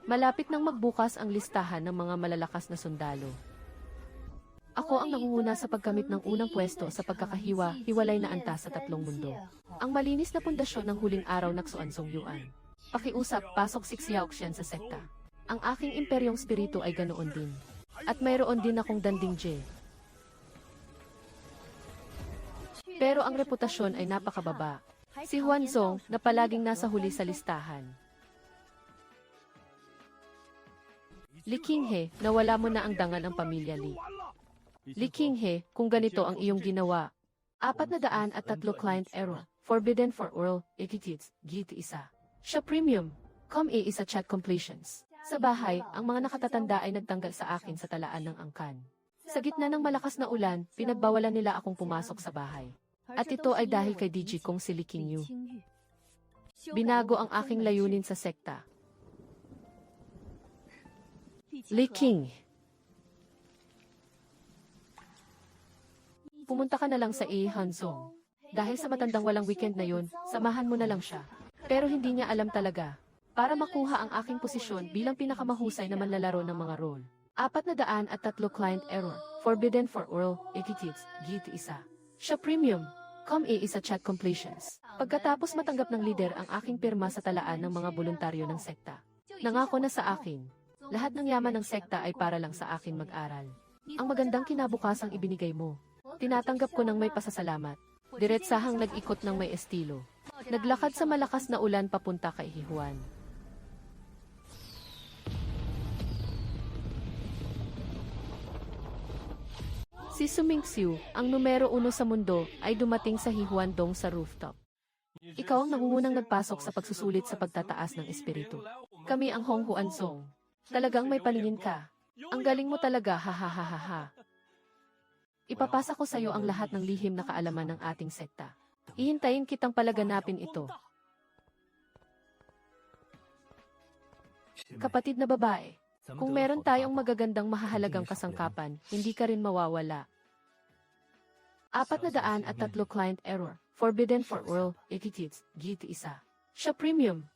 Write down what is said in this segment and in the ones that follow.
Malapit nang magbukas ang listahan ng mga malalakas na sundalo. Ako ang nangunguna sa pagkamit ng unang pwesto sa pagkakahiwa-hiwalay na antas sa tatlong mundo. Ang malinis na pundasyon ng huling araw na Xuan Song Yuan. Pakiusap, pasok si Xiaoxian sa sekta. Ang aking imperyong spiritu ay ganoon din. At mayroon din akong danding Je. Pero ang reputasyon ay napakababa. Si Huanzong, na palaging nasa huli sa listahan. Li Qinghe, nawala mo na ang dangal ng pamilya Li. Li Qinghe, kung ganito ang iyong ginawa. 403 client error, forbidden for oral, ikitits, git isa. Siya premium, isa chat completions. Sa bahay, ang mga nakatatanda ay nagtanggal sa akin sa talaan ng angkan. Sa gitna ng malakas na ulan, pinagbawalan nila akong pumasok sa bahay. At ito ay dahil kay DJ kong si Li Qingyu. Binago ang aking layunin sa sekta. Li Qing. Pumunta ka na lang sa Hanzong. Dahil sa matandang walang weekend na yun, samahan mo na lang siya. Pero hindi niya alam talaga. Para makuha ang aking posisyon bilang pinakamahusay na manlalaro ng mga role. 403 client error, forbidden for oral, ikitits, git isa. Siya premium, isa chat completions. Pagkatapos matanggap ng lider ang aking pirma sa talaan ng mga voluntaryo ng sekta. Nangako na sa akin. Lahat ng yaman ng sekta ay para lang sa akin mag-aral. Ang magandang kinabukasang ibinigay mo. Tinatanggap ko ng may pasasalamat. Diretsahang nag-ikot ng may estilo. Naglakad sa malakas na ulan papunta kay Hihuan. Si Sumingxiu, ang numero 1 sa mundo, ay dumating sa Hihuandong sa rooftop. Ikaw ang nangungunang nagpasok sa pagsusulit sa pagtataas ng espiritu. Kami ang Hong Huanzong. Talagang may paningin ka. Ang galing mo talaga, ha. Ipapasa ko sa iyo ang lahat ng lihim na kaalaman ng ating sekta. Ihintayin kitang palaganapin ito. Kapatid na babae, kung meron tayong magagandang mahahalagang kasangkapan, hindi ka rin mawawala. 403 client error, forbidden for oral, ikitits, git isa. Siya premium,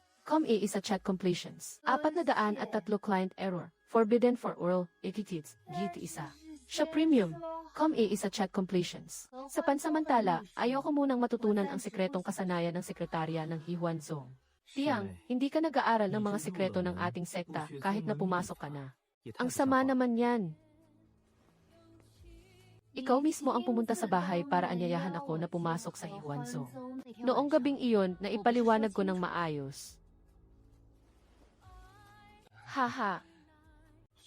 isa chat completions. 403 client error, forbidden for oral, ikitits, git isa. Siya premium, isa chat completions. Sa pansamantala, ayoko munang matutunan ang sikretong kasanayan ng sekretarya ng Hihuanzong. Tiang, hindi ka nag-aaral ng mga sikreto ng ating sekta kahit na pumasok ka na. Ang sama naman yan. Ikaw mismo ang pumunta sa bahay para anyayahan ako na pumasok sa Hihuanzong. Noong gabing iyon, na ipaliwanag ko ng maayos. Haha.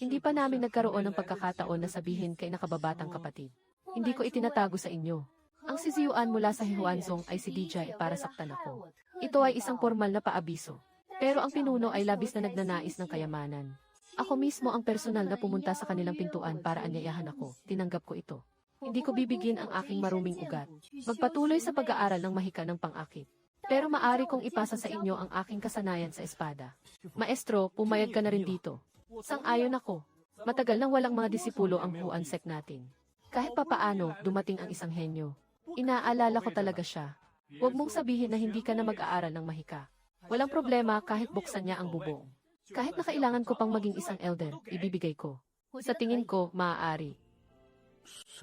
Hindi pa namin nagkaroon ng pagkakataon na sabihin kay nakababatang kapatid. Hindi ko itinatago sa inyo. Ang sisiyuan mula sa Hihuanzong ay si DJ para saktan ako. Ito ay isang formal na paabiso. Pero ang pinuno ay labis na nagnanais ng kayamanan. Ako mismo ang personal na pumunta sa kanilang pintuan para anyayahan ako. Tinanggap ko ito. Hindi ko bibigyan ang aking maruming ugat. Magpatuloy sa pag-aaral ng mahika ng pang-akit. Pero maari kong ipasa sa inyo ang aking kasanayan sa espada. Maestro, pumayag ka na rin dito. Sang-ayon ako. Matagal nang walang mga disipulo ang Huansek natin. Kahit papaano, dumating ang isang henyo. Inaalala ko talaga siya. Huwag mong sabihin na hindi ka na mag-aaral ng mahika. Walang problema kahit buksan niya ang bubong. Kahit na kailangan ko pang maging isang elder, ibibigay ko. Sa tingin ko, maaari.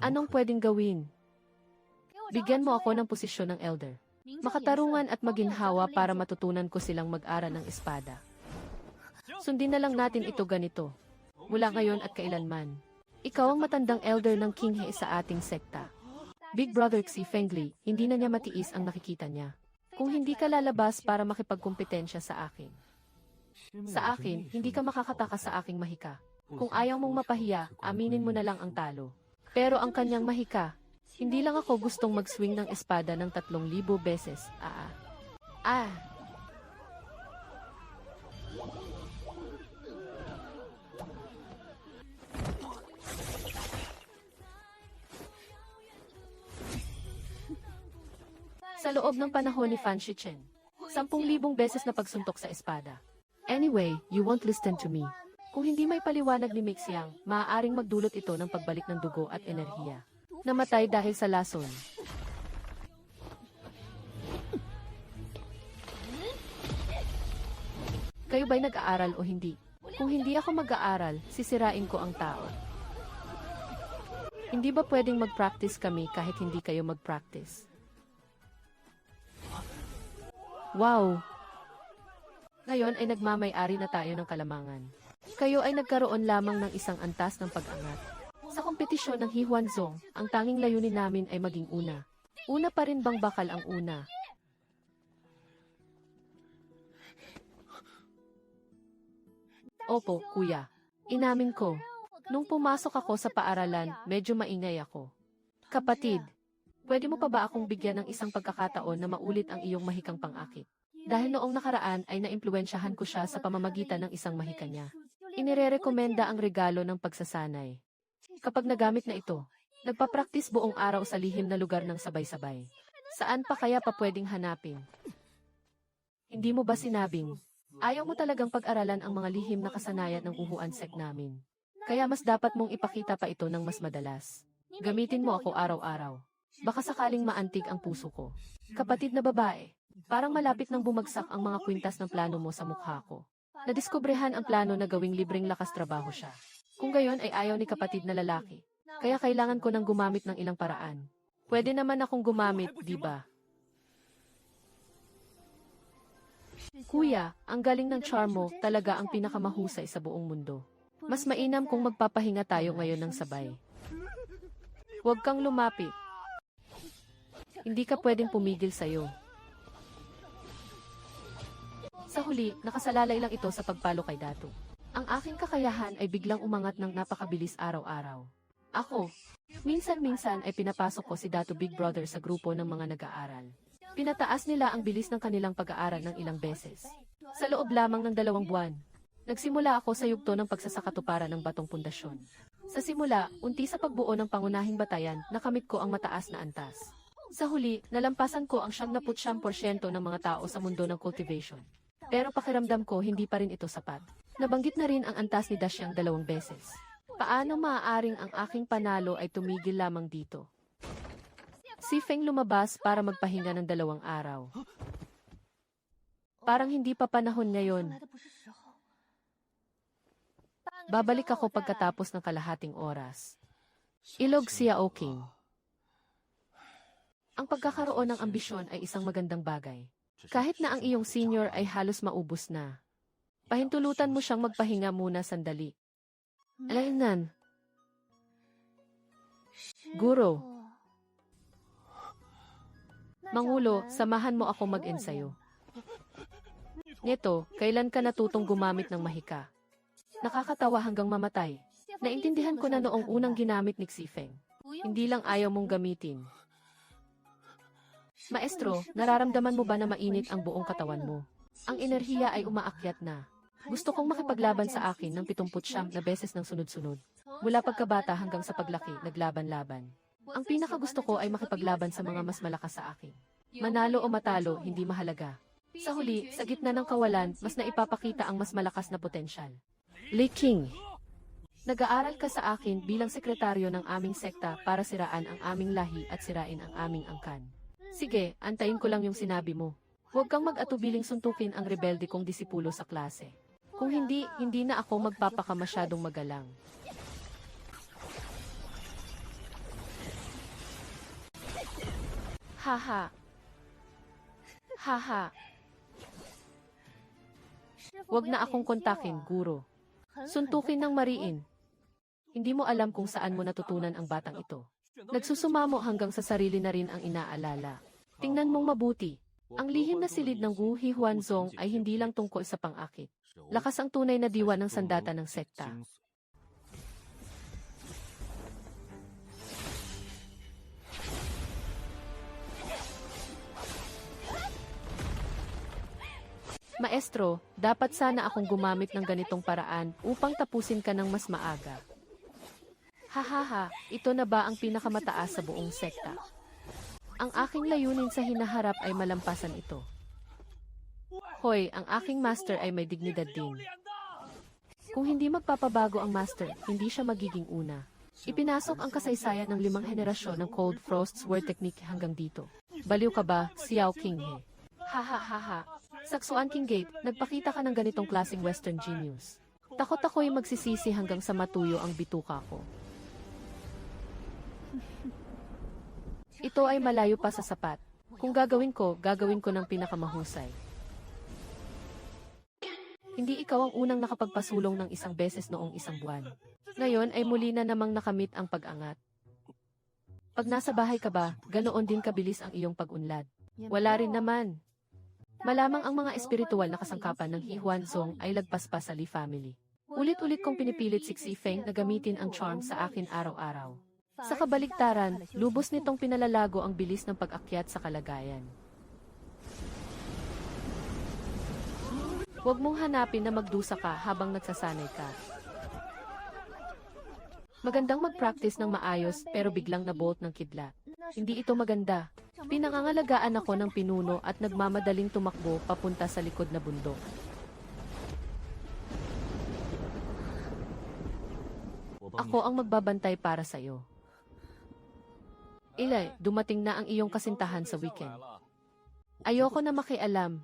Anong pwedeng gawin? Bigyan mo ako ng posisyon ng elder. Makatarungan at maginhawa para matutunan ko silang mag-aral ng espada. Sundin na lang natin ito ganito. Mula ngayon at kailanman. Ikaw ang matandang elder ng Qinghe sa ating sekta. Big Brother Xi Fengli, hindi na niya matiis ang nakikita niya. Kung hindi ka lalabas para makipagkumpetensya sa akin. Sa akin, hindi ka makakatakas sa aking mahika. Kung ayaw mong mapahiya, aminin mo na lang ang talo. Pero ang kanyang mahika, hindi lang ako gustong mag-swing ng espada ng 3,000 beses. Sa loob ng panahon ni Fan Shichen, 10,000 beses na pagsuntok sa espada. Anyway, you won't listen to me. Kung hindi may paliwanag ni Mixiang, maaaring magdulot ito ng pagbalik ng dugo at enerhiya. Namatay dahil sa lason. Kayo ba'y nag-aaral o hindi? Kung hindi ako mag-aaral, sisirain ko ang tao. Hindi ba pwedeng mag-practice kami kahit hindi kayo mag-practice? Wow! Ngayon ay nagmamay-ari na tayo ng kalamangan. Kayo ay nagkaroon lamang ng isang antas ng pag-angat. Sa kompetisyon ng Hihuanzong, ang tanging layunin namin ay maging una. Una pa rin bang bakal ang una? Opo, kuya. Inamin ko. Nung pumasok ako sa paaralan, medyo maingay ako. Kapatid, pwede mo pa ba akong bigyan ng isang pagkakataon na maulit ang iyong mahikang pang-akit? Dahil noong nakaraan ay naimpluwensyahan ko siya sa pamamagitan ng isang mahika niya. Inirerekomenda ang regalo ng pagsasanay. Kapag nagamit na ito, nagpapraktis buong araw sa lihim na lugar ng sabay-sabay. Saan pa kaya pa pwedeng hanapin? Hindi mo ba sinabing, ayaw mo talagang pag-aralan ang mga lihim na kasanayan ng uhuan sek namin? Kaya mas dapat mong ipakita pa ito ng mas madalas. Gamitin mo ako araw-araw. Baka sakaling maantig ang puso ko. Kapatid na babae, parang malapit nang bumagsak ang mga kwintas ng plano mo sa mukha ko. Nadiskubrehan ang plano na gawing libreng lakas trabaho siya. Kung gayon ay ayaw ni kapatid na lalaki. Kaya kailangan ko nang gumamit ng ilang paraan. Pwede naman akong gumamit, di ba? Kuya, ang galing ng charm mo talaga ang pinakamahusay sa buong mundo. Mas mainam kung magpapahinga tayo ngayon ng sabay. Huwag kang lumapit. Hindi ka pwedeng pumigil sa'yo. Sa huli, nakasalalay lang ito sa pagpalo kay Dato. Ang aking kakayahan ay biglang umangat ng napakabilis araw-araw. Ako, minsan-minsan ay pinapasok ko si Dato Big Brother sa grupo ng mga nag-aaral. Pinataas nila ang bilis ng kanilang pag-aaral ng ilang beses. Sa loob lamang ng 2 buwan, nagsimula ako sa yugto ng pagsasakatuparan ng batong pundasyon. Sa simula, unti sa pagbuo ng pangunahing batayan, nakamit ko ang mataas na antas. Sa huli, nalampasan ko ang 99% ng mga tao sa mundo ng cultivation. Pero pakiramdam ko hindi pa rin ito sapat. Nabanggit na rin ang antas ni Dashiang 2 beses. Paano maaaring ang aking panalo ay tumigil lamang dito? Si Feng lumabas para magpahinga ng 2 araw. Parang hindi pa panahon ngayon. Babalik ako pagkatapos ng kalahating oras. Ilog siya Oking. Ang pagkakaroon ng ambisyon ay isang magandang bagay. Kahit na ang iyong senior ay halos maubos na. Pahintulutan mo siyang magpahinga muna sandali. Alainan. Guro. Mangulo, samahan mo ako mag-ensayo. Nito, kailan ka natutong gumamit ng mahika? Nakakatawa hanggang mamatay. Naintindihan ko na noong unang ginamit ni Xifeng. Hindi lang ayaw mong gamitin. Maestro, nararamdaman mo ba na mainit ang buong katawan mo? Ang enerhiya ay umaakyat na. Gusto kong makipaglaban sa akin ng 79 na beses ng sunod-sunod. Mula pagkabata hanggang sa paglaki, naglaban-laban. Ang pinakagusto ko ay makipaglaban sa mga mas malakas sa akin. Manalo o matalo, hindi mahalaga. Sa huli, sa gitna ng kawalan, mas naipapakita ang mas malakas na potensyal. Li King, nag-aaral ka sa akin bilang sekretaryo ng aming sekta para siraan ang aming lahi at sirain ang aming angkan. Sige, antayin ko lang yung sinabi mo. Huwag kang mag-atubiling suntukin ang rebelde kong disipulo sa klase. Kung hindi, hindi na ako magpapaka masyadong magalang. Haha. Haha. Huwag na akong kontakin, guro. Suntukin ng mariin. Hindi mo alam kung saan mo natutunan ang batang ito. Nagsusumamo hanggang sa sarili na rin ang inaalala. Tingnan mong mabuti. Ang lihim na silid ng Wu Hihuanzong ay hindi lang tungkol sa pang-akit. Lakas ang tunay na diwa ng sandata ng sekta. Maestro, dapat sana akong gumamit ng ganitong paraan upang tapusin ka ng mas maaga. Hahaha, ito na ba ang pinakamataas sa buong sekta? Ang aking layunin sa hinaharap ay malampasan ito. Hoy, ang aking master ay may dignidad din. Kung hindi magpapabago ang master, hindi siya magiging una. Ipinasok ang kasaysayan ng 5 henerasyon ng Cold Frost Sword Technique hanggang dito. Baliw ka ba, Xiao Qinghe? Hahaha. Saksuan King Gate, nagpakita ka ng ganitong klaseng Western genius. Takot ako'y magsisisi hanggang sa matuyo ang bituka ko. Ito ay malayo pa sa sapat. Kung gagawin ko ng pinakamahusay. Hindi ikaw ang unang nakapagpasulong ng isang beses noong isang buwan. Ngayon ay muli na namang nakamit ang pag-angat. Pag nasa bahay ka ba, ganoon din kabilis ang iyong pag-unlad. Wala rin naman. Malamang ang mga espiritual na kasangkapan ng Hihuanzong ay lagpas pa sa Li family. Ulit-ulit kong pinipilit si Xi Feng na gamitin ang charm sa akin araw-araw. Sa kabaligtaran, lubos nitong pinalalago ang bilis ng pag-akyat sa kalagayan. Huwag mong hanapin na magdusa ka habang nagsasanay ka. Magandang mag-practice ng maayos pero biglang nabolt ng kidlat. Hindi ito maganda. Pinangangalagaan ako ng pinuno at nagmamadaling tumakbo papunta sa likod na bundok. Ako ang magbabantay para sa iyo. Ilay, dumating na ang iyong kasintahan sa weekend. Ayoko na makialam.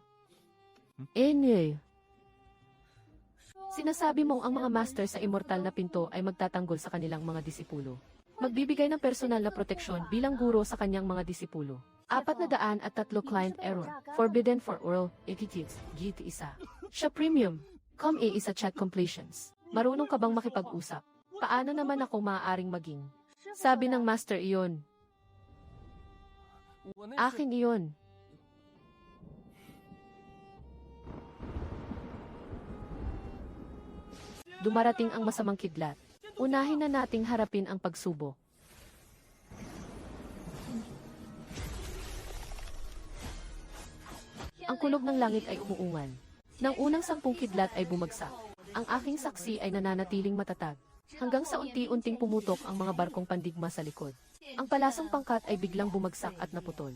Sinasabi mong ang mga master sa immortal na pinto ay magtatanggol sa kanilang mga disipulo. Magbibigay ng personal na proteksyon bilang guro sa kanyang mga disipulo. 403 client error. Forbidden for oral, ikikits, git isa. Siya premium. Isa chat completions. Marunong ka bang makipag-usap? Paano naman ako maaaring maging? Sabi ng master iyon. Akin iyon. Dumarating ang masamang kidlat. Unahin na nating harapin ang pagsubok. Ang kulog ng langit ay umuungal. Nang unang 10 kidlat ay bumagsak. Ang aking saksi ay nananatiling matatag. Hanggang sa unti-unting pumutok ang mga barkong pandigma sa likod. Ang palasong pangkat ay biglang bumagsak at naputol.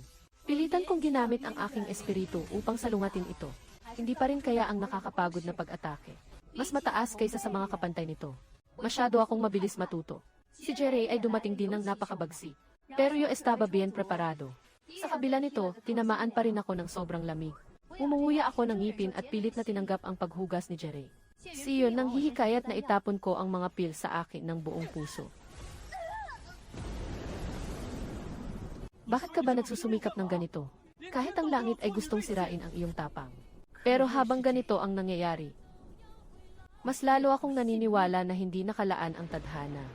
Pilitan kong ginamit ang aking espiritu upang salungatin ito. Hindi pa rin kaya ang nakakapagod na pag-atake. Mas mataas kaysa sa mga kapantay nito. Masyado akong mabilis matuto. Si Jerry ay dumating din ng napakabagsik. Pero yo estaba bien preparado. Sa kabila nito, tinamaan pa rin ako ng sobrang lamig. Umunguya ako ng ngipin at pilit na tinanggap ang paghugas ni Jerry. Si Yon nang hihikayat na itapon ko ang mga pil sa akin ng buong puso. Bakit ka ba nagsusumikap ng ganito? Kahit ang langit ay gustong sirain ang iyong tapang. Pero habang ganito ang nangyayari, mas lalo akong naniniwala na hindi nakalaan ang tadhana.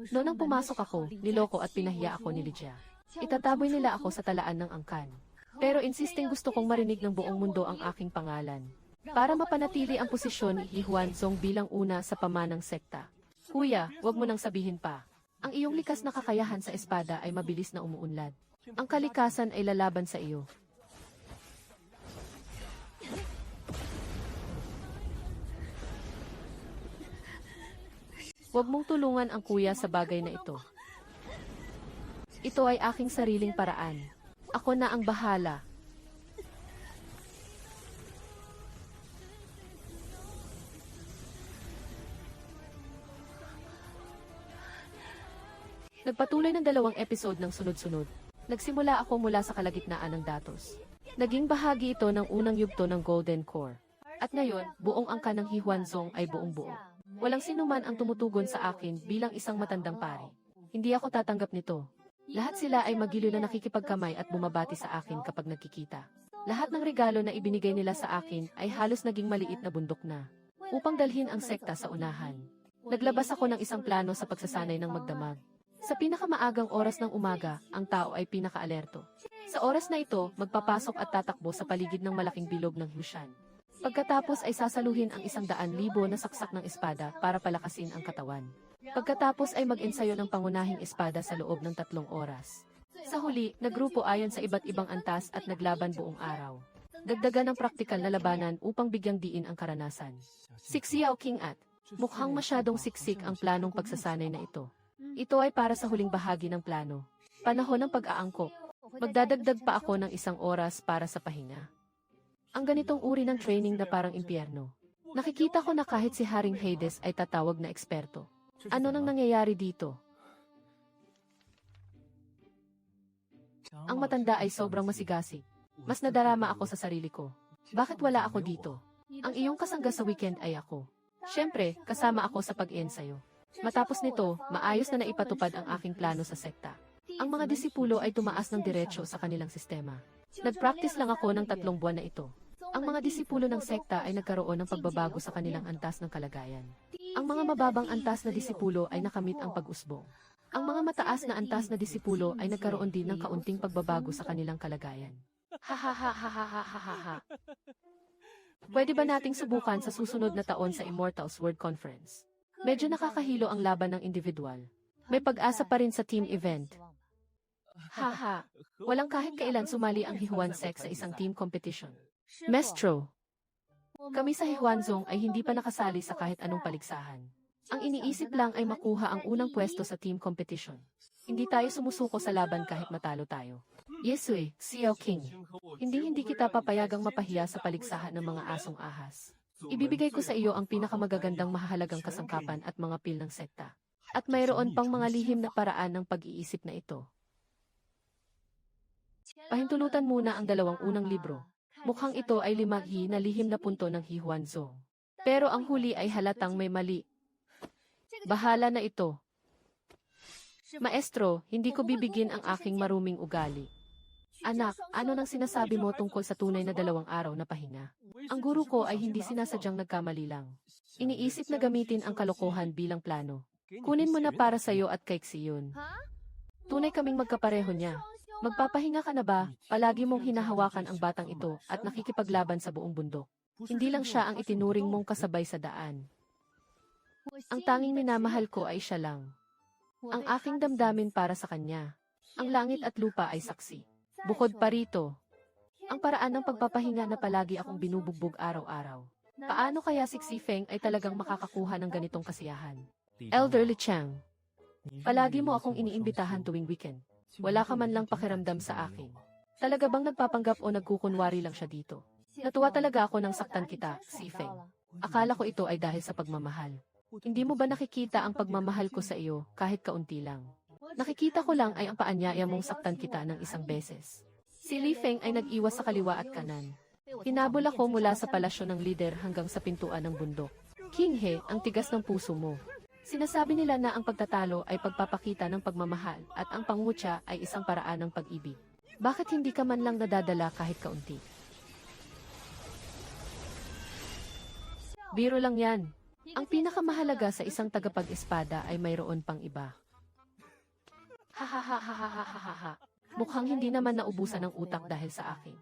Noon nang pumasok ako, niloko at pinahiya ako ni Lydia. Itataboy nila ako sa talaan ng angkan. Pero insisting gusto kong marinig ng buong mundo ang aking pangalan. Para mapanatili ang posisyon ni Hihuanzong bilang una sa pamanang sekta. Kuya, wag mo nang sabihin pa. Ang iyong likas na kakayahan sa espada ay mabilis na umuunlad. Ang kalikasan ay lalaban sa iyo. Huwag mong tulungan ang kuya sa bagay na ito. Ito ay aking sariling paraan. Ako na ang bahala. Nagpatuloy ng 2 episode ng sunod-sunod. Nagsimula ako mula sa kalagitnaan ng datos. Naging bahagi ito ng unang yugto ng Golden Core. At ngayon, buong angka ng Hihuanzong ay buong-buo. Walang sinuman ang tumutugon sa akin bilang isang matandang pari. Hindi ako tatanggap nito. Lahat sila ay magiliw na nakikipagkamay at bumabati sa akin kapag nagkikita. Lahat ng regalo na ibinigay nila sa akin ay halos naging maliit na bundok na, upang dalhin ang sekta sa unahan. Naglabas ako ng isang plano sa pagsasanay ng magdamag. Sa pinakamaagang oras ng umaga, ang tao ay pinaka-alerto. Sa oras na ito, magpapasok at tatakbo sa paligid ng malaking bilog ng Hushan. Pagkatapos ay sasaluhin ang 100,000 na saksak ng espada para palakasin ang katawan. Pagkatapos ay mag-ensayo ng pangunahing espada sa loob ng 3 oras. Sa huli, naggrupo ayon sa iba't ibang antas at naglaban buong araw. Dagdagan ng praktikal na labanan upang bigyang diin ang karanasan. Sixiao King at mukhang masyadong siksik ang planong pagsasanay na ito. Ito ay para sa huling bahagi ng plano. Panahon ng pag-aangkop. Magdadagdag pa ako ng 1 oras para sa pahinga. Ang ganitong uri ng training na parang impyerno. Nakikita ko na kahit si Haring Hades ay tatawag na eksperto. Ano nang nangyayari dito? Ang matanda ay sobrang masigasig. Mas nadarama ako sa sarili ko. Bakit wala ako dito? Ang iyong kasangga sa weekend ay ako. Siyempre, kasama ako sa pag-ensayo. Matapos nito, maayos na naipatupad ang aking plano sa sekta. Ang mga disipulo ay tumaas ng diretsyo sa kanilang sistema. Nag-practice lang ako ng 3 buwan na ito. Ang mga disipulo ng sekta ay nagkaroon ng pagbabago sa kanilang antas ng kalagayan. Ang mga mababang antas na disipulo ay nakamit ang pag-usbong. Ang mga mataas na antas na disipulo ay nagkaroon din ng kaunting pagbabago sa kanilang kalagayan. Ha ha ha ha ha ha ha ha ha. Pwede ba nating subukan sa susunod na taon sa Immortals World Conference? Medyo nakakahilo ang laban ng individual. May pag-asa pa rin sa team event. Haha, walang kahit kailan sumali ang Hihuansek sa isang team competition. Mestro, kami sa Hihuanzong ay hindi pa nakasali sa kahit anong paligsahan. Ang iniisip lang ay makuha ang unang pwesto sa team competition. Hindi tayo sumusuko sa laban kahit matalo tayo. Yesue, Xiao King. Hindi kita papayagang mapahiya sa paligsahan ng mga asong ahas. Ibibigay ko sa iyo ang pinakamagagandang mahahalagang kasangkapan at mga pil ng sekta. At mayroon pang mga lihim na paraan ng pag-iisip na ito. Pahintulutan muna ang 2 unang libro. Mukhang ito ay 5 na lihim na punto ng Hihuanzong. Pero ang huli ay halatang may mali. Bahala na ito. Maestro, hindi ko bibigyan ang aking maruming ugali. Anak, ano nang sinasabi mo tungkol sa tunay na 2 araw na pahinga? Ang guro ko ay hindi sinasadyang nagkamali lang. Iniisip na gamitin ang kalokohan bilang plano. Kunin mo na para sa'yo at kay Xion. Tunay kaming magkapareho niya. Magpapahinga ka na ba? Palagi mong hinahawakan ang batang ito at nakikipaglaban sa buong bundok. Hindi lang siya ang itinuring mong kasabay sa daan. Ang tanging minamahal ko ay siya lang. Ang aking damdamin para sa kanya. Ang langit at lupa ay saksi. Bukod pa rito, ang paraan ng pagpapahinga na palagi akong binubugbog araw-araw. Paano kaya si Xifeng ay talagang makakakuha ng ganitong kasiyahan? Elder Lichang, palagi mo akong iniimbitahan tuwing weekend. Wala ka man lang pakiramdam sa akin. Talaga bang nagpapanggap o nagkukunwari lang siya dito? Natuwa talaga ako nang saktan kita, Xifeng. Akala ko ito ay dahil sa pagmamahal. Hindi mo ba nakikita ang pagmamahal ko sa iyo kahit kaunti lang? Nakikita ko lang ay ang paanyaya mong saktan kita ng 1 beses. Si Li Feng ay nag-iwas sa kaliwa at kanan. Hinabol ako mula sa palasyo ng lider hanggang sa pintuan ng bundok. King He, ang tigas ng puso mo. Sinasabi nila na ang pagtatalo ay pagpapakita ng pagmamahal at ang pangutya ay isang paraan ng pag-ibig. Bakit hindi ka man lang nadadala kahit kaunti? Biro lang yan. Ang pinakamahalaga sa isang tagapag-espada ay mayroon pang iba. Ha. Mukhang hindi naman naubusan ng utak dahil sa akin.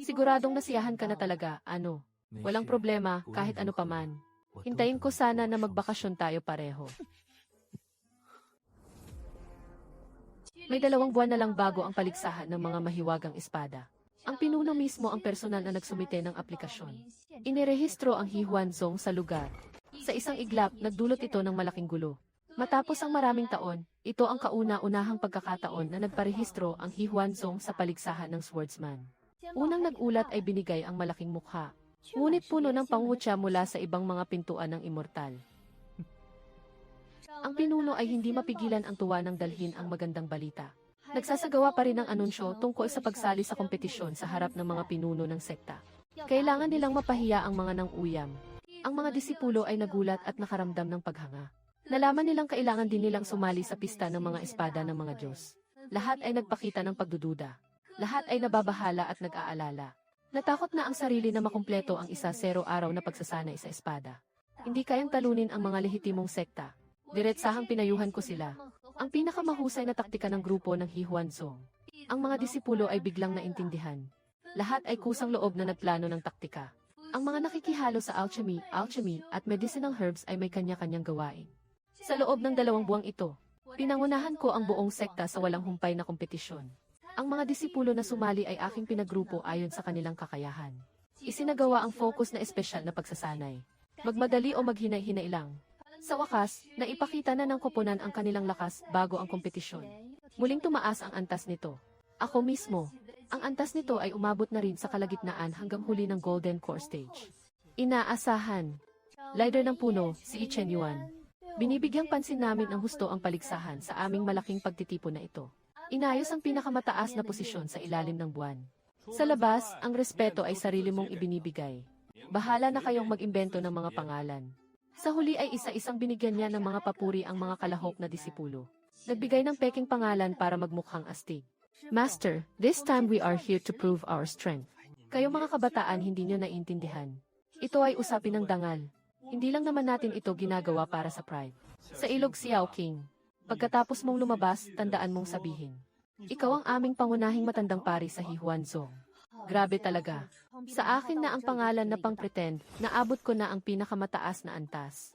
Siguradong nasiyahan ka na talaga, ano? Walang problema, kahit ano paman. Hintayin ko sana na magbakasyon tayo pareho. May 2 buwan na lang bago ang paligsahan ng mga mahiwagang espada. Ang pinuno mismo ang personal na nagsumite ng aplikasyon. Inirehistro ang Hihuanzong sa lugar. Sa isang iglap, nagdulot ito ng malaking gulo. Matapos ang maraming taon, ito ang kauna-unahang pagkakataon na nagparehistro ang Hihuanzong sa paligsahan ng swordsman. Unang nagulat ay binigay ang malaking mukha. Ngunit puno ng pangutya mula sa ibang mga pintuan ng immortal. Ang pinuno ay hindi mapigilan ang tuwa ng dalhin ang magandang balita. Nagsasagawa pa rin ng anunsyo tungkol sa pagsali sa kompetisyon sa harap ng mga pinuno ng sekta. Kailangan nilang mapahiya ang mga nang-uyam. Ang mga disipulo ay nagulat at nakaramdam ng paghanga. Nalaman nilang kailangan din nilang sumali sa pista ng mga espada ng mga Diyos. Lahat ay nagpakita ng pagdududa. Lahat ay nababahala at nag-aalala. Natakot na ang sarili na makumpleto ang 1-0 araw na pagsasanay sa espada. Hindi kayang talunin ang mga lehitimong sekta. Diretsahang pinayuhan ko sila. Ang pinakamahusay na taktika ng grupo ng Hihuanzong. Ang mga disipulo ay biglang naintindihan. Lahat ay kusang loob na nagplano ng taktika. Ang mga nakikihalo sa alchemy at medicinal herbs ay may kanya-kanyang gawain. Sa loob ng 2 buwang ito, pinangunahan ko ang buong sekta sa walang humpay na kompetisyon. Ang mga disipulo na sumali ay aking pinagrupo ayon sa kanilang kakayahan. Isinagawa ang focus na espesyal na pagsasanay. Magmadali o maghinay-hinay lang. Sa wakas, naipakita na ng koponan ang kanilang lakas bago ang kompetisyon. Muling tumaas ang antas nito. Ako mismo, ang antas nito ay umabot na rin sa kalagitnaan hanggang huli ng Golden Core Stage. Inaasahan. Leader ng puno, si Chen Yuan. Binibigyang pansin namin ng husto ang paligsahan sa aming malaking pagtitipon na ito. Inayos ang pinakamataas na posisyon sa ilalim ng buwan. Sa labas, ang respeto ay sarili mong ibinibigay. Bahala na kayong mag-imbento ng mga pangalan. Sa huli ay isa-isang binigyan niya ng mga papuri ang mga kalahok na disipulo. Nagbigay ng peking pangalan para magmukhang astig. Master, this time we are here to prove our strength. Kayo mga kabataan hindi nyo naiintindihan. Ito ay usapin ng dangal. Hindi lang naman natin ito ginagawa para sa pride. Sa ilog Xiao King. Pagkatapos mong lumabas, tandaan mong sabihin. Ikaw ang aming pangunahing matandang pari sa Hihuanzong. Grabe talaga. Sa akin na ang pangalan na pang-pretend, naabot ko na ang pinakamataas na antas.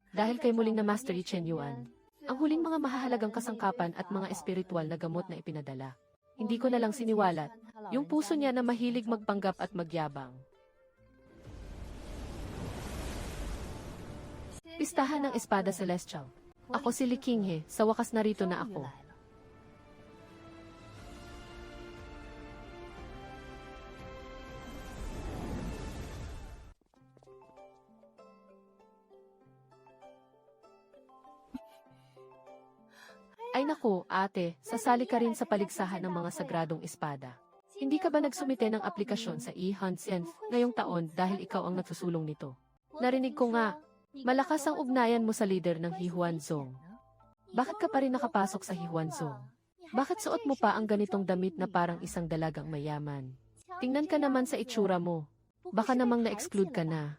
Dahil kay muling na Master Yi Chen Yuan. Ang huling mga mahahalagang kasangkapan at mga espiritual na gamot na ipinadala. Hindi ko na lang siniwalat. Yung puso niya na mahilig magpanggap at magyabang. Pistahan ng Espada Celestial. Ako si Li Qinghe, sa wakas narito na ako. Ay naku, ate, sasali ka rin sa paligsahan ng mga sagradong espada. Hindi ka ba nagsumite ng aplikasyon sa e-Hansen ngayong taon dahil ikaw ang nagsusulong nito? Narinig ko nga, malakas ang ugnayan mo sa leader ng Hihuanzong. Bakit ka pa rin nakapasok sa Hihuanzong? Bakit suot mo pa ang ganitong damit na parang isang dalagang mayaman? Tingnan ka naman sa itsura mo. Baka namang na-exclude ka na.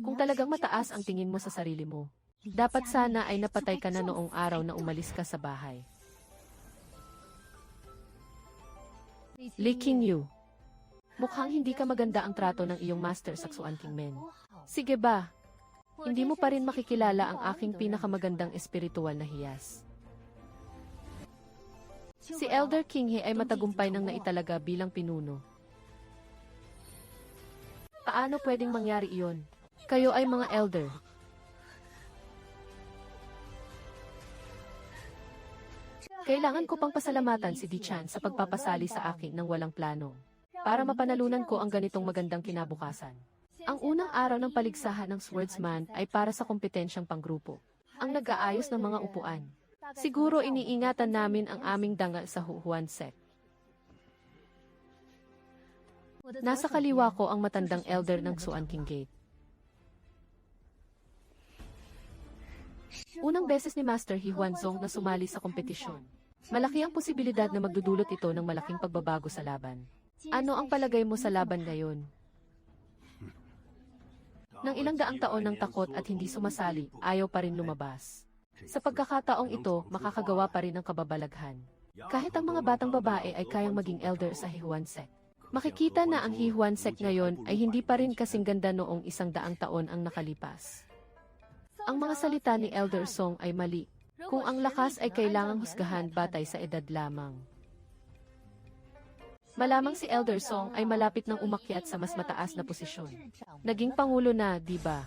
Kung talagang mataas ang tingin mo sa sarili mo, dapat sana ay napatay ka na noong araw na umalis ka sa bahay. Li Qingyu. Mukhang hindi ka maganda ang trato ng iyong master sa Xuan Kingmen. Sige ba? Hindi mo pa rin makikilala ang aking pinakamagandang espiritual na hiyas. Si Elder Qinghe ay matagumpay nang naitalaga bilang pinuno. Paano pwedeng mangyari iyon? Kayo ay mga elder. Kailangan ko pang pasalamatan si Di Chan sa pagpapasali sa akin ng walang plano para mapanalunan ko ang ganitong magandang kinabukasan. Ang unang araw ng paligsahan ng Swordsman ay para sa kompetensyang panggrupo. Ang nag-aayos ng mga upuan. Siguro iniingatan namin ang aming dangal sa Huhuan Sect. Nasa kaliwa ko ang matandang elder ng Xuan King Gate. Unang beses ni Master Hihuanzong na sumali sa kompetisyon. Malaki ang posibilidad na magdudulot ito ng malaking pagbabago sa laban. Ano ang palagay mo sa laban ngayon? Nang ilang daang taon ng takot at hindi sumasali, ayaw pa rin lumabas. Sa pagkakataong ito, makakagawa pa rin ng kababalaghan. Kahit ang mga batang babae ay kayang maging elder sa Hihuan Sect. Makikita na ang Hihuan Sect ngayon ay hindi pa rin kasing ganda noong 100 taon ang nakalipas. Ang mga salita ni Elder Song ay mali, kung ang lakas ay kailangang husgahan batay sa edad lamang. Malamang si Elder Song ay malapit ng umakyat sa mas mataas na posisyon. Naging pangulo na, di ba?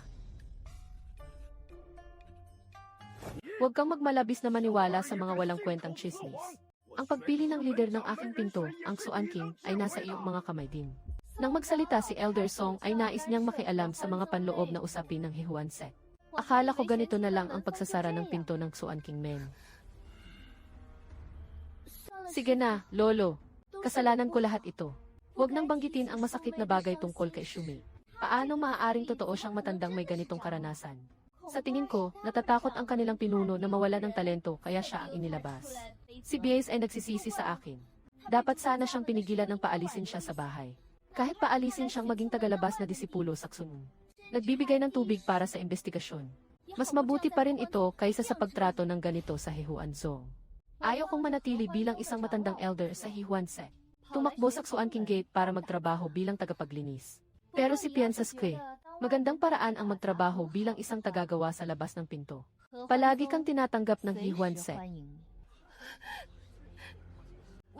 Huwag kang magmalabis na maniwala sa mga walang kwentang chismis. Ang pagpili ng lider ng aking pinto, ang Xuan King, ay nasa iyong mga kamay din. Nang magsalita si Elder Song ay nais niyang makialam sa mga panloob na usapin ng Hihuan Sect. Akala ko ganito na lang ang pagsasara ng pinto ng Xuan Kingmen. Sige na, Lolo. Kasalanan ko lahat ito. Huwag nang banggitin ang masakit na bagay tungkol kay Shumei. Paano maaaring totoo siyang matandang may ganitong karanasan? Sa tingin ko, natatakot ang kanilang pinuno na mawala ng talento kaya siya ang inilabas. Si Bies ay nagsisisi sa akin. Dapat sana siyang pinigilan ng paalisin siya sa bahay. Kahit paalisin siyang maging tagalabas na disipulo sa Xunun. Nagbibigay ng tubig para sa investigasyon. Mas mabuti pa rin ito kaysa sa pagtrato ng ganito sa Hihuanzong. Ayaw kong manatili bilang isang matandang elder sa Hihuan Sect. Tumakbo sa Xuan King Gate para magtrabaho bilang tagapaglinis. Pero si Piansas Kwe, magandang paraan ang magtrabaho bilang isang tagagawa sa labas ng pinto. Palagi kang tinatanggap ng Hihuan Sect.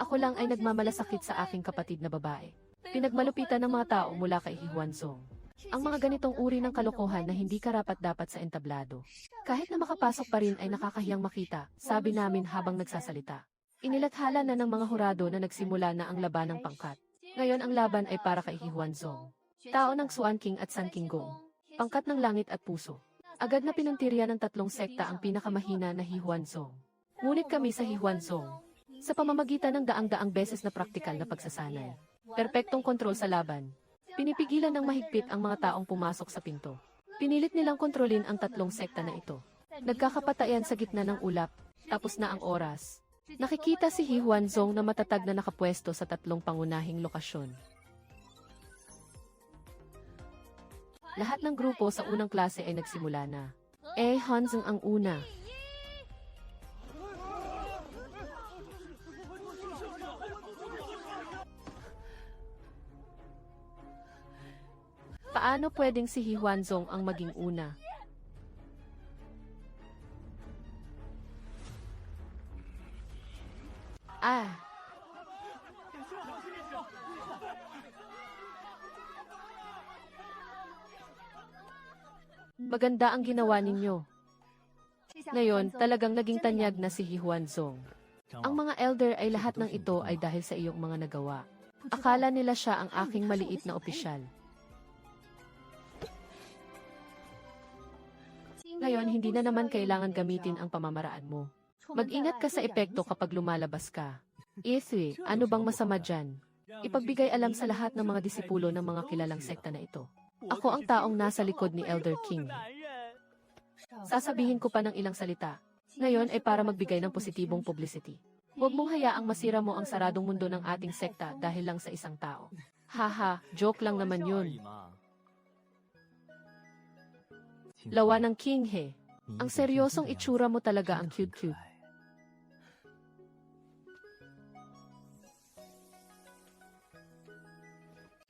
Ako lang ay nagmamalasakit sa aking kapatid na babae. Pinagmalupitan ng mga tao mula kay Hihuanzong. Ang mga ganitong uri ng kalokohan na hindi karapat-dapat sa entablado. Kahit na makapasok pa rin ay nakakahiyang makita, sabi namin habang nagsasalita. Inilathala na ng mga hurado na nagsimula na ang labanang pangkat. Ngayon ang laban ay para kay Hihuanzong. Tao ng Xuan King at San King Gong. Pangkat ng langit at puso. Agad na pinuntirya ng tatlong sekta ang pinakamahina na Hihuanzong. Ngunit kami sa Hihuanzong. Sa pamamagitan ng daang-daang beses na praktikal na pagsasanay. Perpektong kontrol sa laban. Pinipigilan ng mahigpit ang mga taong pumasok sa pinto. Pinilit nilang kontrolin ang tatlong sekta na ito. Nagkakapatayan sa gitna ng ulap, tapos na ang oras. Nakikita si Huanzong na matatag na nakapwesto sa tatlong pangunahing lokasyon. Lahat ng grupo sa unang klase ay nagsimula na. Huanzong ang una. Paano pwedeng si Huanzong ang maging una? Maganda ang ginawa ninyo. Ngayon, talagang naging tanyag na si Huanzong. Ang mga elder ay lahat ng ito ay dahil sa iyong mga nagawa. Akala nila siya ang aking maliit na opisyal. Ngayon, hindi na naman kailangan gamitin ang pamamaraan mo. Mag-ingat ka sa epekto kapag lumalabas ka. Ethui, ano bang masama dyan? Ipagbigay alam sa lahat ng mga disipulo ng mga kilalang sekta na ito. Ako ang taong nasa likod ni Elder King. Sasabihin ko pa ng ilang salita. Ngayon ay para magbigay ng positibong publicity. Huwag mong hayaang masira mo ang saradong mundo ng ating sekta dahil lang sa isang tao. Haha, joke lang naman yun. Lawa ng King he. Ang seryosong itsura mo talaga ang cute-cute.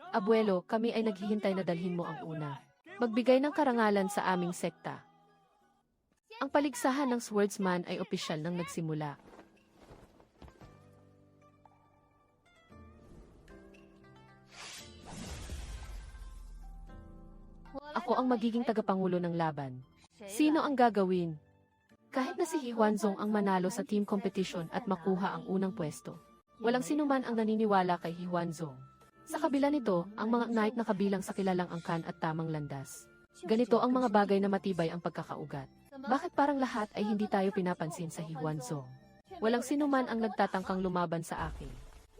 Abuelo, kami ay naghihintay na dalhin mo ang una. Magbigay ng karangalan sa aming sekta. Ang paligsahan ng swordsman ay opisyal nang nagsimula. Ako ang magiging tagapangulo ng laban. Sino ang gagawin? Kahit na si Huanzong ang manalo sa team competition at makuha ang unang pwesto, walang sinuman ang naniniwala kay Huanzong. Sa kabila nito, ang mga knight na kabilang sa kilalang angkan at tamang landas. Ganito ang mga bagay na matibay ang pagkakaugat. Bakit parang lahat ay hindi tayo pinapansin sa Huanzong? Walang sinuman ang nagtatangkang lumaban sa akin.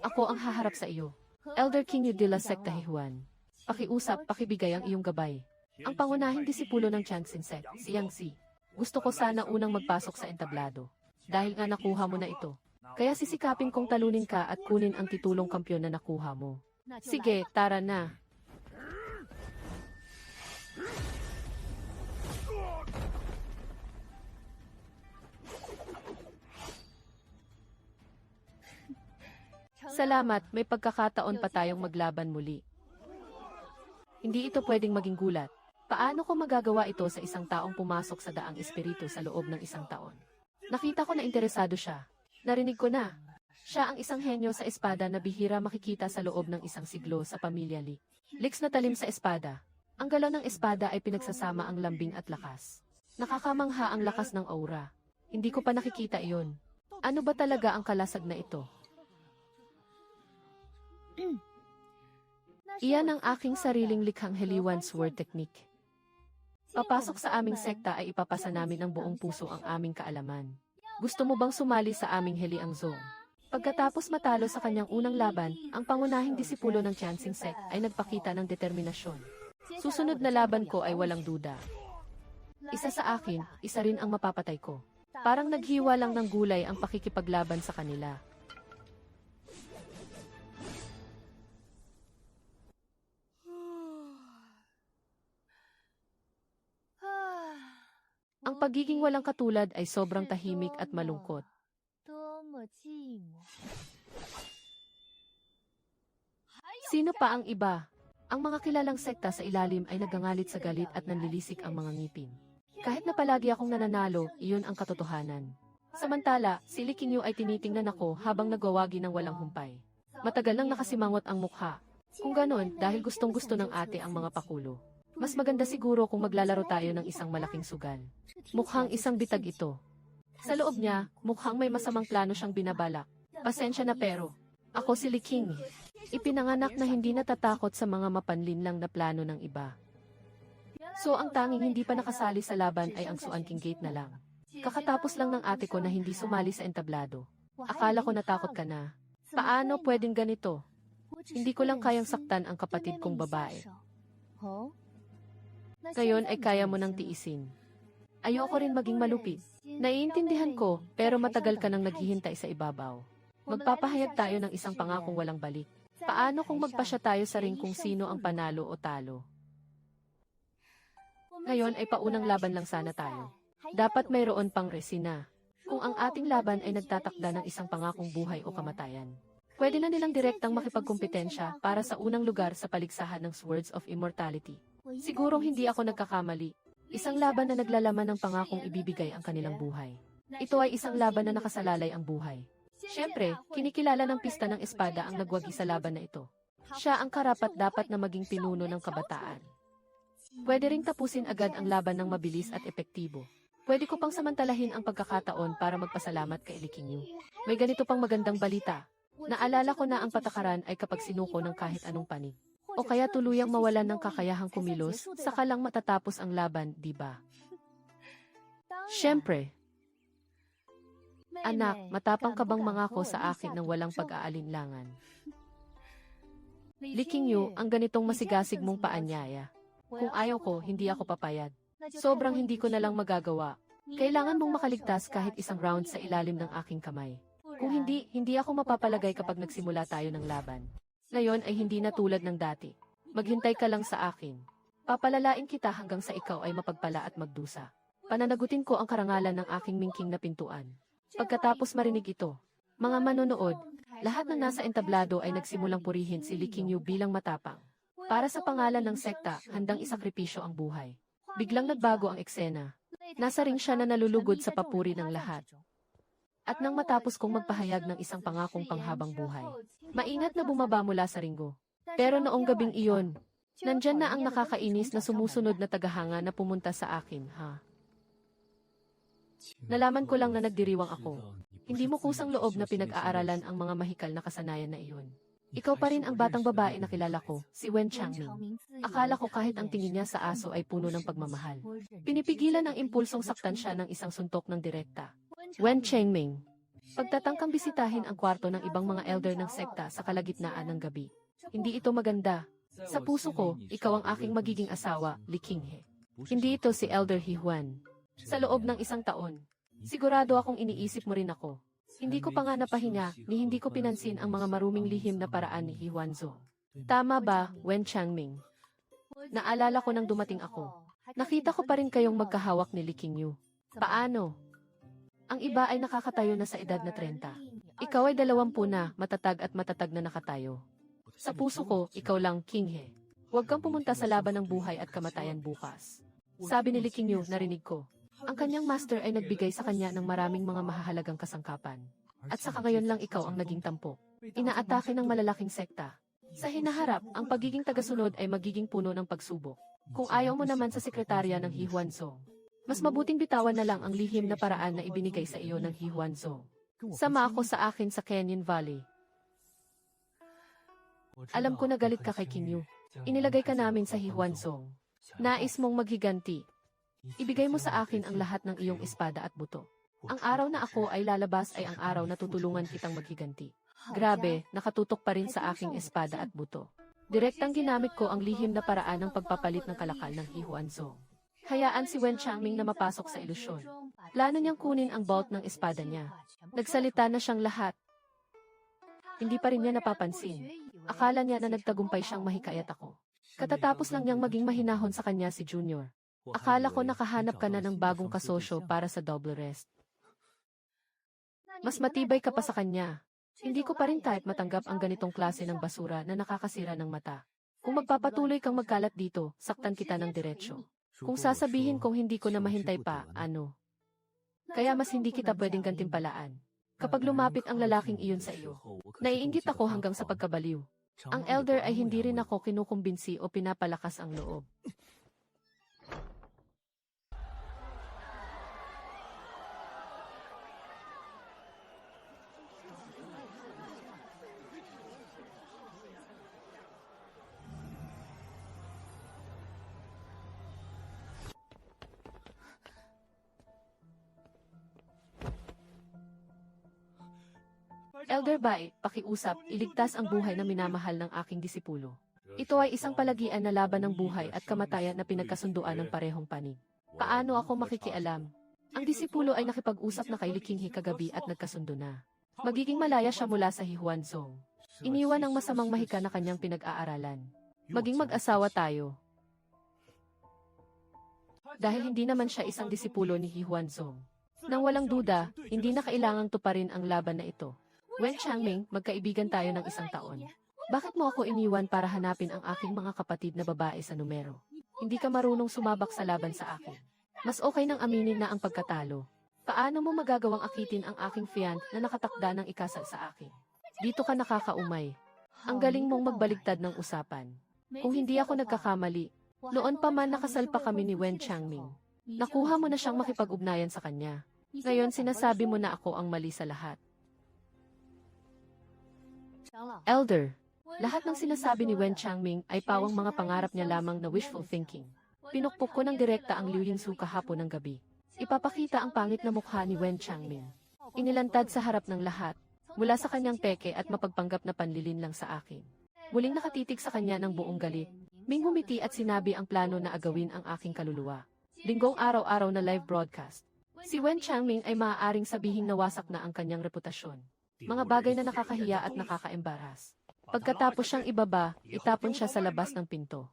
Ako ang haharap sa iyo. Elder King de la Secta Huan. Pakiusap, pakibigay ang iyong gabay. Ang pangunahing disipulo ng Chansing Sect, si Yangzi. Gusto ko sana unang magpasok sa entablado. Dahil nga nakuha mo na ito. Kaya sisikapin kong talunin ka at kunin ang titulong kampyon na nakuha mo. Sige, tara na. Salamat, may pagkakataon pa tayong maglaban muli. Hindi ito pwedeng maging gulat. Paano ko magagawa ito sa isang taong pumasok sa daang espiritu sa loob ng isang taon? Nakita ko na interesado siya. Narinig ko na. Siya ang isang henyo sa espada na bihira makikita sa loob ng isang siglo sa pamilya Li. Liks na talim sa espada. Ang galaw ng espada ay pinagsasama ang lambing at lakas. Nakakamangha ang lakas ng aura. Hindi ko pa nakikita iyon. Ano ba talaga ang kalasag na ito? Iyan ang aking sariling likhang Heliwan Sword Technique. Papasok sa aming sekta ay ipapasa namin ng buong puso ang aming kaalaman. Gusto mo bang sumali sa aming Heliangzong? Pagkatapos matalo sa kanyang unang laban, ang pangunahing disipulo ng Chansing Sect ay nagpakita ng determinasyon. Susunod na laban ko ay walang duda. Isa sa akin, isa rin ang mapapatay ko. Parang naghiwa lang ng gulay ang pakikipaglaban sa kanila. Ang pagiging walang katulad ay sobrang tahimik at malungkot. Sino pa ang iba? Ang mga kilalang sekta sa ilalim ay nagangalit sa galit at nanlilisik ang mga ngipin. Kahit na palagi akong nananalo, iyon ang katotohanan. Samantala, si Li Qingyu ay tinitingnan ako habang nagwawagi ng walang humpay. Matagal nang nakasimangot ang mukha. Kung ganon, dahil gustong-gusto ng ate ang mga pakulo. Mas maganda siguro kung maglalaro tayo ng isang malaking sugal. Mukhang isang bitag ito. Sa loob niya, mukhang may masamang plano siyang binabalak. Pasensya na pero, ako si Li King. Ipinanganak na hindi natatakot sa mga mapanlinlang na plano ng iba. So ang tanging hindi pa nakasali sa laban ay ang Suan King Gate na lang. Kakatapos lang ng ate ko na hindi sumali sa entablado. Akala ko natakot ka na. Paano pwedeng ganito? Hindi ko lang kayang saktan ang kapatid kong babae. Ngayon ay kaya mo nang tiisin. Ayoko rin maging malupit. Naiintindihan ko, pero matagal ka nang naghihintay sa ibabaw. Magpapahayag tayo ng isang pangakong walang balik. Paano kung magpasya tayo sa ring kung sino ang panalo o talo? Ngayon ay paunang laban lang sana tayo. Dapat mayroon pang resina. Kung ang ating laban ay nagtatakda ng isang pangakong buhay o kamatayan. Pwede na nilang direktang makipagkumpetensya para sa unang lugar sa paligsahan ng Swords of Immortality. Sigurong hindi ako nagkakamali. Isang laban na naglalaman ng pangakong ibibigay ang kanilang buhay. Ito ay isang laban na nakasalalay ang buhay. Siyempre, kinikilala ng pista ng espada ang nagwagi sa laban na ito. Siya ang karapat-dapat na maging pinuno ng kabataan. Pwede ring tapusin agad ang laban ng mabilis at epektibo. Pwede ko pang samantalahin ang pagkakataon para magpasalamat kay Licking Yu. May ganito pang magandang balita. Naalala ko na ang patakaran ay kapag sinuko ng kahit anong panig. O kaya tuluyang mawalan ng kakayahang kumilos, saka lang matatapos ang laban, di ba? Siyempre. Anak, matapang ka bang mangako sa akin ng walang pag-aalinlangan? Licking Yu, ang ganitong masigasig mong paanyaya. Kung ayaw ko, hindi ako papayag. Sobrang hindi ko na lang magagawa. Kailangan mong makaligtas kahit isang round sa ilalim ng aking kamay. Kung hindi, hindi ako mapapalagay kapag nagsimula tayo ng laban. Ngayon ay hindi na tulad ng dati. Maghintay ka lang sa akin. Papalalain kita hanggang sa ikaw ay mapagpala at magdusa. Pananagutin ko ang karangalan ng aking mingking na pintuan. Pagkatapos marinig ito, mga manonood, lahat ng nasa entablado ay nagsimulang purihin si Licking Yu bilang matapang. Para sa pangalan ng sekta, handang isakripisyo ang buhay. Biglang nagbago ang eksena. Nasa ring siya na nalulugod sa papuri ng lahat. At nang matapos kong magpahayag ng isang pangakong panghabang buhay, maingat na bumaba mula sa ringgo. Pero noong gabing iyon, nandyan na ang nakakainis na sumusunod na tagahanga na pumunta sa akin, ha? Nalaman ko lang na nagdiriwang ako. Hindi mo kusang loob na pinag-aaralan ang mga mahikal na kasanayan na iyon. Ikaw pa rin ang batang babae na kilala ko, si Wen Changming. Akala ko kahit ang tingin niya sa aso ay puno ng pagmamahal. Pinipigilan ng impulsong saktan siya ng isang suntok ng direkta. Wen Changming. Pagtatangkang bisitahin ang kwarto ng ibang mga elder ng sekta sa kalagitnaan ng gabi. Hindi ito maganda. Sa puso ko, ikaw ang aking magiging asawa, Licking He. Hindi ito si Elder He Huan. Sa loob ng isang taon, sigurado akong iniisip mo rin ako. Hindi ko pa nga napahinga, ni hindi ko pinansin ang mga maruming lihim na paraan ni He Huanzo. Tama ba, Wen Changming? Naalala ko nang dumating ako. Nakita ko pa rin kayong magkahawak ni Licking Yu. Paano? Ang iba ay nakakatayo na sa edad na 30. Ikaw ay 20 na, matatag at matatag na nakatayo. Sa puso ko, ikaw lang, King He. Huwag kang pumunta sa laban ng buhay at kamatayan bukas. Sabi ni Licking Yu, narinig ko. Ang kanyang master ay nagbigay sa kanya ng maraming mga mahahalagang kasangkapan. At saka ngayon lang ikaw ang naging tampok. Inaatake ng malalaking sekta. Sa hinaharap, ang pagiging tagasunod ay magiging puno ng pagsubok. Kung ayaw mo naman sa sekretarya ng He Huanzo, mas mabuting bitawan na lang ang lihim na paraan na ibinigay sa iyo ng He Huanzo. Sama ako sa akin sa Canyon Valley. Alam ko na galit ka kay King Yu. Inilagay ka namin sa He Huanzo. Nais mong maghiganti. Ibigay mo sa akin ang lahat ng iyong espada at buto. Ang araw na ako ay lalabas ay ang araw na tutulungan kitang maghiganti. Grabe, nakatutok pa rin sa aking espada at buto. Direktang ginamit ko ang lihim na paraan ng pagpapalit ng kalakal ng He Huanzo. Hayaan si Wen Changming na mapasok sa ilusyon. Plano niyang kunin ang bolt ng espada niya. Nagsalita na siyang lahat. Hindi pa rin niya napapansin. Akala niya na nagtagumpay siyang mahikayat ako. Katatapos lang niyang maging mahinahon sa kanya si Junior. Akala ko nakahanap ka na ng bagong kasosyo para sa double rest. Mas matibay ka pa sa kanya. Hindi ko pa rin type matanggap ang ganitong klase ng basura na nakakasira ng mata. Kung magpapatuloy kang magkalat dito, saktan kita ng diretsyo. Kung sasabihin kong hindi ko na mahintay pa, ano? Kaya mas hindi kita pwedeng gantimpalaan. Kapag lumapit ang lalaking iyon sa iyo, naiinggit ako hanggang sa pagkabaliw. Ang elder ay hindi rin ako kinukumbinsi o pinapalakas ang loob. Elder Bai, pakiusap, iligtas ang buhay na minamahal ng aking disipulo. Ito ay isang palagian na laban ng buhay at kamatayan na pinagkasunduan ng parehong panig. Paano ako makikialam? Ang disipulo ay nakipag-usap na kay Likinghi kagabi at nagkasundo na. Magiging malaya siya mula sa Hihuanzong. Iniwan ang masamang mahika na kanyang pinag-aaralan. Maging mag-asawa tayo. Dahil hindi naman siya isang disipulo ni Hihuanzong. Nang walang duda, hindi na kailangang tuparin ang laban na ito. Wen Changming, magkaibigan tayo ng 1 taon. Bakit mo ako iniwan para hanapin ang aking mga kapatid na babae sa numero? Hindi ka marunong sumabak sa laban sa akin. Mas okay nang aminin na ang pagkatalo. Paano mo magagawang akitin ang aking fiancé na nakatakda ng ikasal sa akin? Dito ka nakakaumay. Ang galing mong magbaligtad ng usapan. Kung hindi ako nagkakamali, noon pa man nakasal pa kami ni Wen Changming. Nakuha mo na siyang makipag-ugnayan sa kanya. Ngayon sinasabi mo na ako ang mali sa lahat. Elder, lahat ng sinasabi ni Wen Changming ay pawang mga pangarap niya lamang na wishful thinking. Pinukpok ko ng direkta ang Liu Yingsu kahapon ng gabi. Ipapakita ang pangit na mukha ni Wen Changming. Inilantad sa harap ng lahat, mula sa kanyang peke at mapagpanggap na panlilin lang sa akin. Muling nakatitig sa kanya ng buong galit. Ming humiti at sinabi ang plano na agawin ang aking kaluluwa. Linggong araw-araw na live broadcast. Si Wen Changming ay maaaring sabihing nawasak na ang kanyang reputasyon. Mga bagay na nakakahiya at nakakaembaras. Pagkatapos siyang ibaba, itapon siya sa labas ng pinto.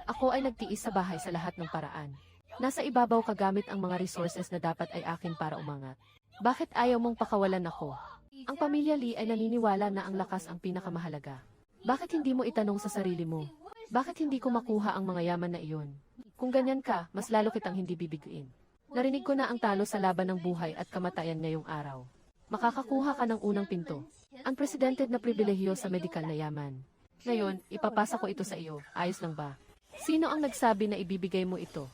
Ako ay nagtiis sa bahay sa lahat ng paraan. Nasa ibabaw kagamit ang mga resources na dapat ay akin para umangat. Bakit ayaw mong pakawalan ako? Ang pamilya Lee ay naniniwala na ang lakas ang pinakamahalaga. Bakit hindi mo itanong sa sarili mo? Bakit hindi ko makuha ang mga yaman na iyon? Kung ganyan ka, mas lalo kitang hindi bibiguin. Narinig ko na ang talo sa laban ng buhay at kamatayan ngayong araw. Makakakuha ka ng unang pinto. Unprecedented na pribilehiyo sa medikal na yaman. Ngayon, ipapasa ko ito sa iyo. Ayos lang ba? Sino ang nagsabi na ibibigay mo ito?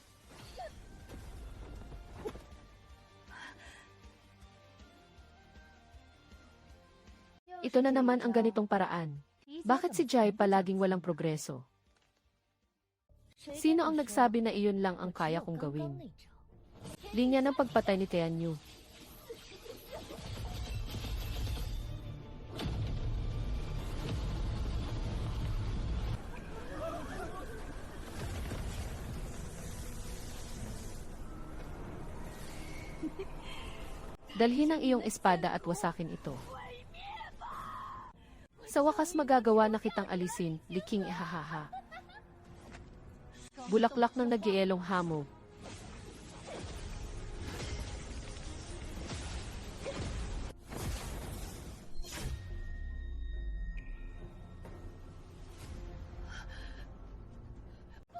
Ito na naman ang ganitong paraan. Bakit si Jai palaging walang progreso? Sino ang nagsabi na iyon lang ang kaya kong gawin? Linya ng pagpatay ni Tianyu. Dalhin ang iyong espada at wasakin ito. Sa wakas magagawa na kitang alisin, liking ihahaha. Bulaklak ng nag-ielong hamog.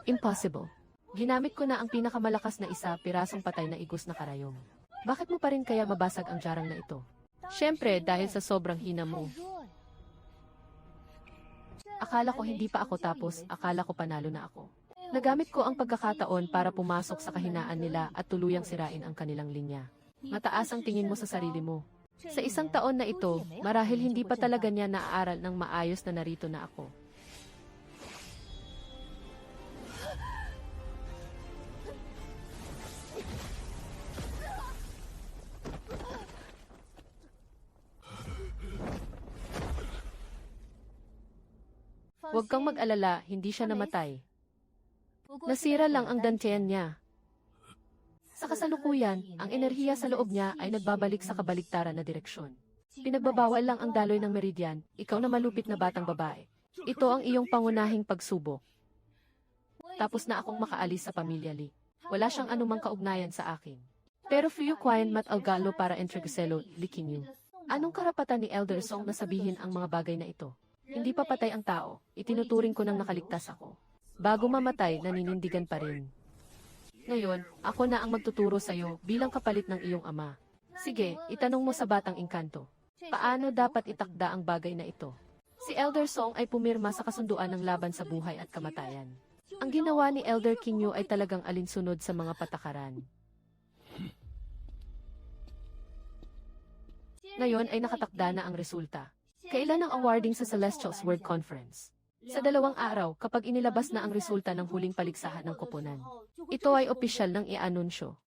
Impossible. Ginamit ko na ang pinakamalakas na pirasong patay na igos na karayom. Bakit mo pa rin kaya mabasag ang jarang na ito? Siyempre, dahil sa sobrang hina mo. Akala ko hindi pa ako tapos, akala ko panalo na ako. Nagamit ko ang pagkakataon para pumasok sa kahinaan nila at tuluyang sirain ang kanilang linya. Mataas ang tingin mo sa sarili mo. Sa 1 taon na ito, marahil hindi pa talaga niya naaaral ng maayos na narito na ako. Huwag kang mag-alala, hindi siya namatay. Nasira lang ang dantian niya. Sa kasalukuyan, ang enerhiya sa loob niya ay nagbabalik sa kabaliktaran na direksyon. Pinagbabawal lang ang daloy ng meridian, ikaw na malupit na batang babae. Ito ang iyong pangunahing pagsubok. Tapos na akong makaalis sa pamilya Lee. Wala siyang anumang kaugnayan sa akin. Pero Fuyu Quian Mat Algalo para Entregaselo, Likinyu. Anong karapatan ni Elder Song na sabihin ang mga bagay na ito? Hindi pa patay ang tao, itinuturing ko nang nakaligtas ako. Bago mamatay, naninindigan pa rin. Ngayon, ako na ang magtuturo sa iyo bilang kapalit ng iyong ama. Sige, itanong mo sa batang engkanto. Paano dapat itakda ang bagay na ito? Si Elder Song ay pumirma sa kasunduan ng laban sa buhay at kamatayan. Ang ginawa ni Elder Kinyu ay talagang alinsunod sa mga patakaran. Ngayon ay nakatakda na ang resulta. Kailan ang awarding sa Celestial Sword Conference? Sa 2 araw, kapag inilabas na ang resulta ng huling paligsahan ng koponan, ito ay opisyal ng i-anunsyo.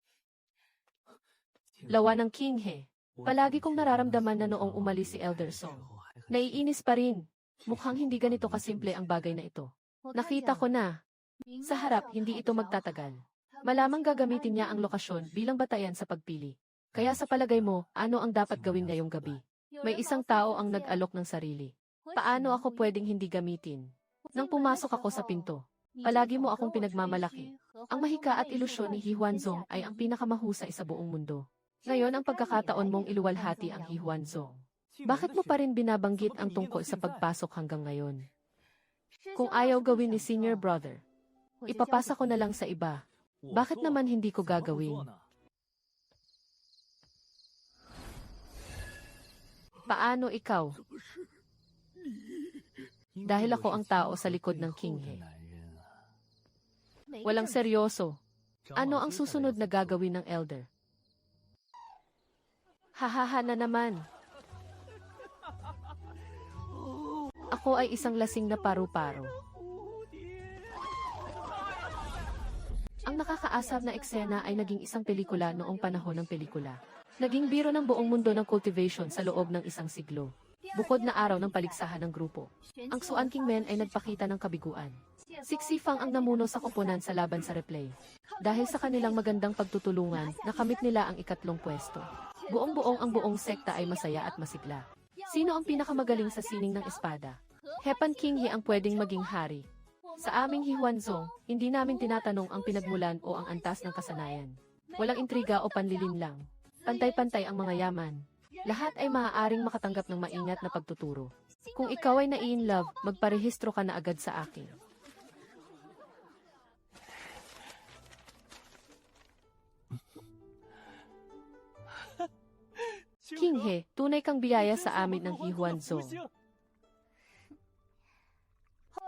Lawa ng King He. Palagi kong nararamdaman na noong umalis si Elder Song. Naiinis pa rin. Mukhang hindi ganito kasimple ang bagay na ito. Nakita ko na. Sa harap, hindi ito magtatagal. Malamang gagamitin niya ang lokasyon bilang batayan sa pagpili. Kaya sa palagay mo, ano ang dapat gawin ngayong gabi? May isang tao ang nag-alok ng sarili. Paano ako pwedeng hindi gamitin? Nang pumasok ako sa pinto, palagi mo akong pinagmamalaki. Ang mahika at ilusyon ni Hihuanzong ay ang pinakamahusay sa buong mundo. Ngayon ang pagkakataon mong iluwalhati ang Hihuanzong. Bakit mo pa rin binabanggit ang tungkol sa pagpasok hanggang ngayon? Kung ayaw gawin ni Senior Brother, ipapasa ko na lang sa iba. Bakit naman hindi ko gagawin? Paano ikaw? Dahil ako ang tao sa likod ng King He. Walang seryoso. Ano ang susunod na gagawin ng Elder? Hahaha na naman. Ako ay isang lasing na paru-paro. Ang nakakaasar na eksena ay naging isang pelikula noong panahon ng pelikula. Naging biro ng buong mundo ng cultivation sa loob ng isang siglo. Bukod na araw ng paligsahan ng grupo, ang Xuan Kingmen ay nagpakita ng kabiguan. Siksifang ang namuno sa koponan sa laban sa replay. Dahil sa kanilang magandang pagtutulungan, nakamit nila ang 2 pwesto. Buong-buong ang buong sekta ay masaya at masigla. Sino ang pinakamagaling sa sining ng espada? Hepan King He ang pwedeng maging hari. Sa aming Hihuanzong, hindi namin tinatanong ang pinagmulan o ang antas ng kasanayan. Walang intriga o panlilin lang. Pantay-pantay ang mga yaman. Lahat ay maaaring makatanggap ng maingat na pagtuturo. Kung ikaw ay nai-inlove, magparehistro ka na agad sa akin. King He, tunay kang biyaya sa amin ng Hihuanzong.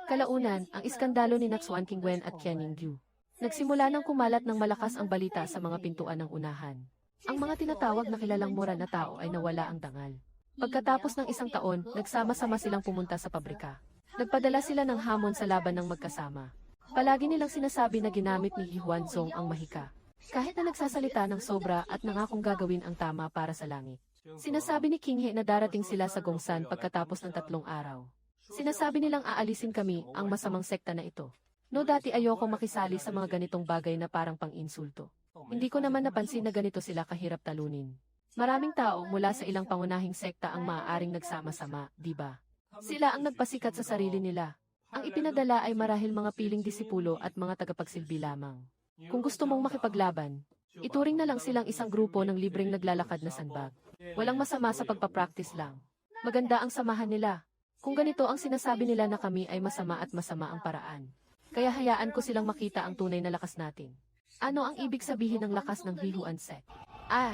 Kalaunan, ang iskandalo ni Xuan Kingwen at Qianing Yu. Nagsimula nang kumalat ng malakas ang balita sa mga pintuan ng unahan. Ang mga tinatawag na kilalang moral na tao ay nawala ang dangal. Pagkatapos ng 1 taon, nagsama-sama silang pumunta sa pabrika. Nagpadala sila ng hamon sa laban ng magkasama. Palagi nilang sinasabi na ginamit ni Hihuanzong ang mahika. Kahit na nagsasalita ng sobra at nangakong gagawin ang tama para sa langit. Sinasabi ni King He na darating sila sa Gongsan pagkatapos ng 3 araw. Sinasabi nilang aalisin kami, ang masamang sekta na ito. No, dati ayoko makisali sa mga ganitong bagay na parang pang-insulto. Hindi ko naman napansin na ganito sila kahirap talunin. Maraming tao mula sa ilang pangunahing sekta ang maaaring nagsama-sama, di ba? Sila ang nagpasikat sa sarili nila. Ang ipinadala ay marahil mga piling disipulo at mga tagapagsilbi lamang. Kung gusto mong makipaglaban, ituring na lang silang isang grupo ng libreng naglalakad na sandbag. Walang masama sa pagpapractice lang. Maganda ang samahan nila. Kung ganito ang sinasabi nila na kami ay masama at masama ang paraan. Kaya hayaan ko silang makita ang tunay na lakas natin. Ano ang ibig sabihin ng lakas ng Hihuan Sect? Ha!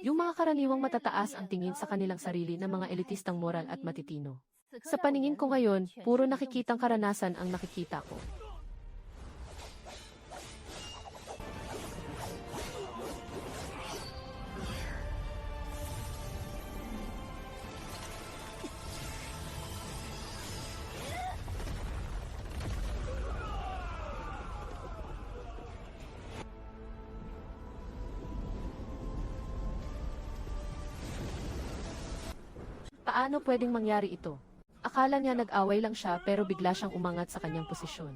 Yung mga karaniwang matataas ang tingin sa kanilang sarili ng mga elitistang moral at matitino. Sa paningin ko ngayon, puro nakikitang karanasan ang nakikita ko. Paano pwedeng mangyari ito? Akala niya nag-away lang siya pero bigla siyang umangat sa kanyang posisyon.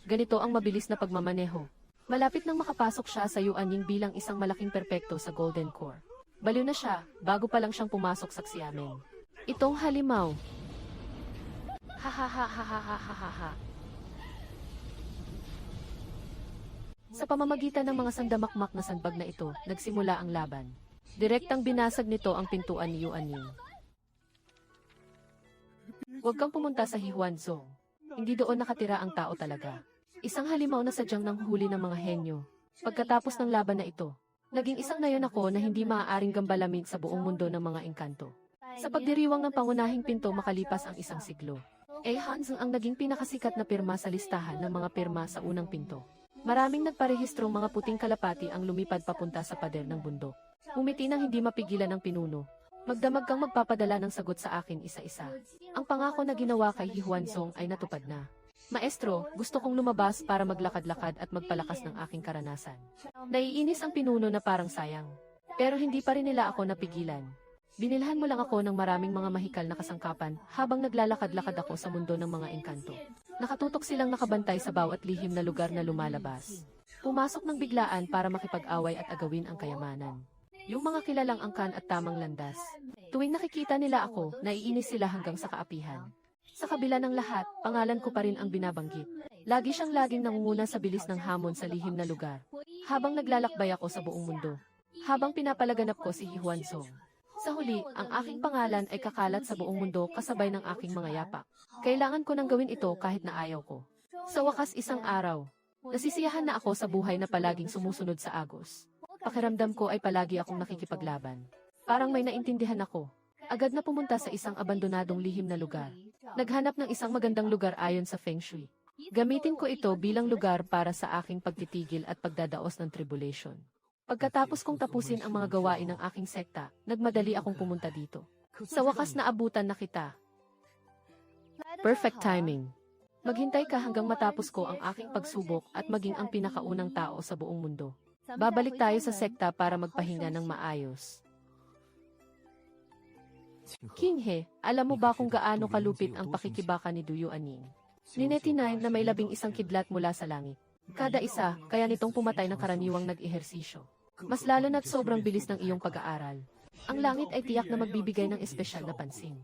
Ganito ang mabilis na pagmamaneho. Malapit nang makapasok siya sa Yuanying bilang isang malaking perpekto sa Golden Core. Baliw na siya, bago pa lang siyang pumasok sa Xiamen. Itong halimaw. Ha. Sa pamamagitan ng mga sandamakmak na sandbag na ito, nagsimula ang laban. Direktang binasag nito ang pintuan ni Yuanying. Huwag kang pumunta sa Hihuanzong. Hindi doon nakatira ang tao talaga. Isang halimaw na sadyang nanghuli ng mga henyo. Pagkatapos ng laban na ito, naging isang nayon ako na hindi maaaring gambalamin sa buong mundo ng mga engkanto. Sa pagdiriwang ng pangunahing pinto makalipas ang 1 siglo, Hansen ang naging pinakasikat na pirma sa listahan ng mga pirma sa unang pinto. Maraming nagparehistrong mga puting kalapati ang lumipad papunta sa pader ng bundok. Umiti nang hindi mapigilan ng pinuno. Magdamag kang magpapadala ng sagot sa akin isa-isa. Ang pangako na ginawa kay Hwansong ay natupad na. Maestro, gusto kong lumabas para maglakad-lakad at magpalakas ng aking karanasan. Naiinis ang pinuno na parang sayang. Pero hindi pa rin nila ako napigilan. Binilhan mo lang ako ng maraming mga mahikal na kasangkapan habang naglalakad-lakad ako sa mundo ng mga engkanto. Nakatutok silang nakabantay sa bawat lihim na lugar na lumalabas. Pumasok ng biglaan para makipag-away at agawin ang kayamanan. Yung mga kilalang angkan at tamang landas. Tuwing nakikita nila ako, naiinis sila hanggang sa kaapihan. Sa kabila ng lahat, pangalan ko pa rin ang binabanggit. Lagi siyang laging nangunguna sa bilis ng hamon sa lihim na lugar. Habang naglalakbay ako sa buong mundo. Habang pinapalaganap ko si Hwansong. Sa huli, ang aking pangalan ay kakalat sa buong mundo kasabay ng aking mga yapak. Kailangan ko nang gawin ito kahit na ayaw ko. Sa wakas isang araw, nasisiyahan na ako sa buhay na palaging sumusunod sa agos. Pakiramdam ko ay palagi akong nakikipaglaban. Parang may naintindihan ako. Agad na pumunta sa isang abandonadong lihim na lugar. Naghanap ng isang magandang lugar ayon sa Feng Shui. Gamitin ko ito bilang lugar para sa aking pagtitigil at pagdadaos ng tribulation. Pagkatapos kong tapusin ang mga gawain ng aking sekta, nagmadali akong pumunta dito. Sa wakas na abutan na kita. Perfect timing. Maghintay ka hanggang matapos ko ang aking pagsubok at maging ang pinakaunang tao sa buong mundo. Babalik tayo sa sekta para magpahinga ng maayos. King He, alam mo ba kung gaano kalupit ang pakikibaka ni Duyu Aning? Ninety-nine na may 11 kidlat mula sa langit. Kada isa, kaya nitong pumatay ng karaniwang nag-ehersisyo. Mas lalo na't sobrang bilis ng iyong pag-aaral. Ang langit ay tiyak na magbibigay ng espesyal na pansin.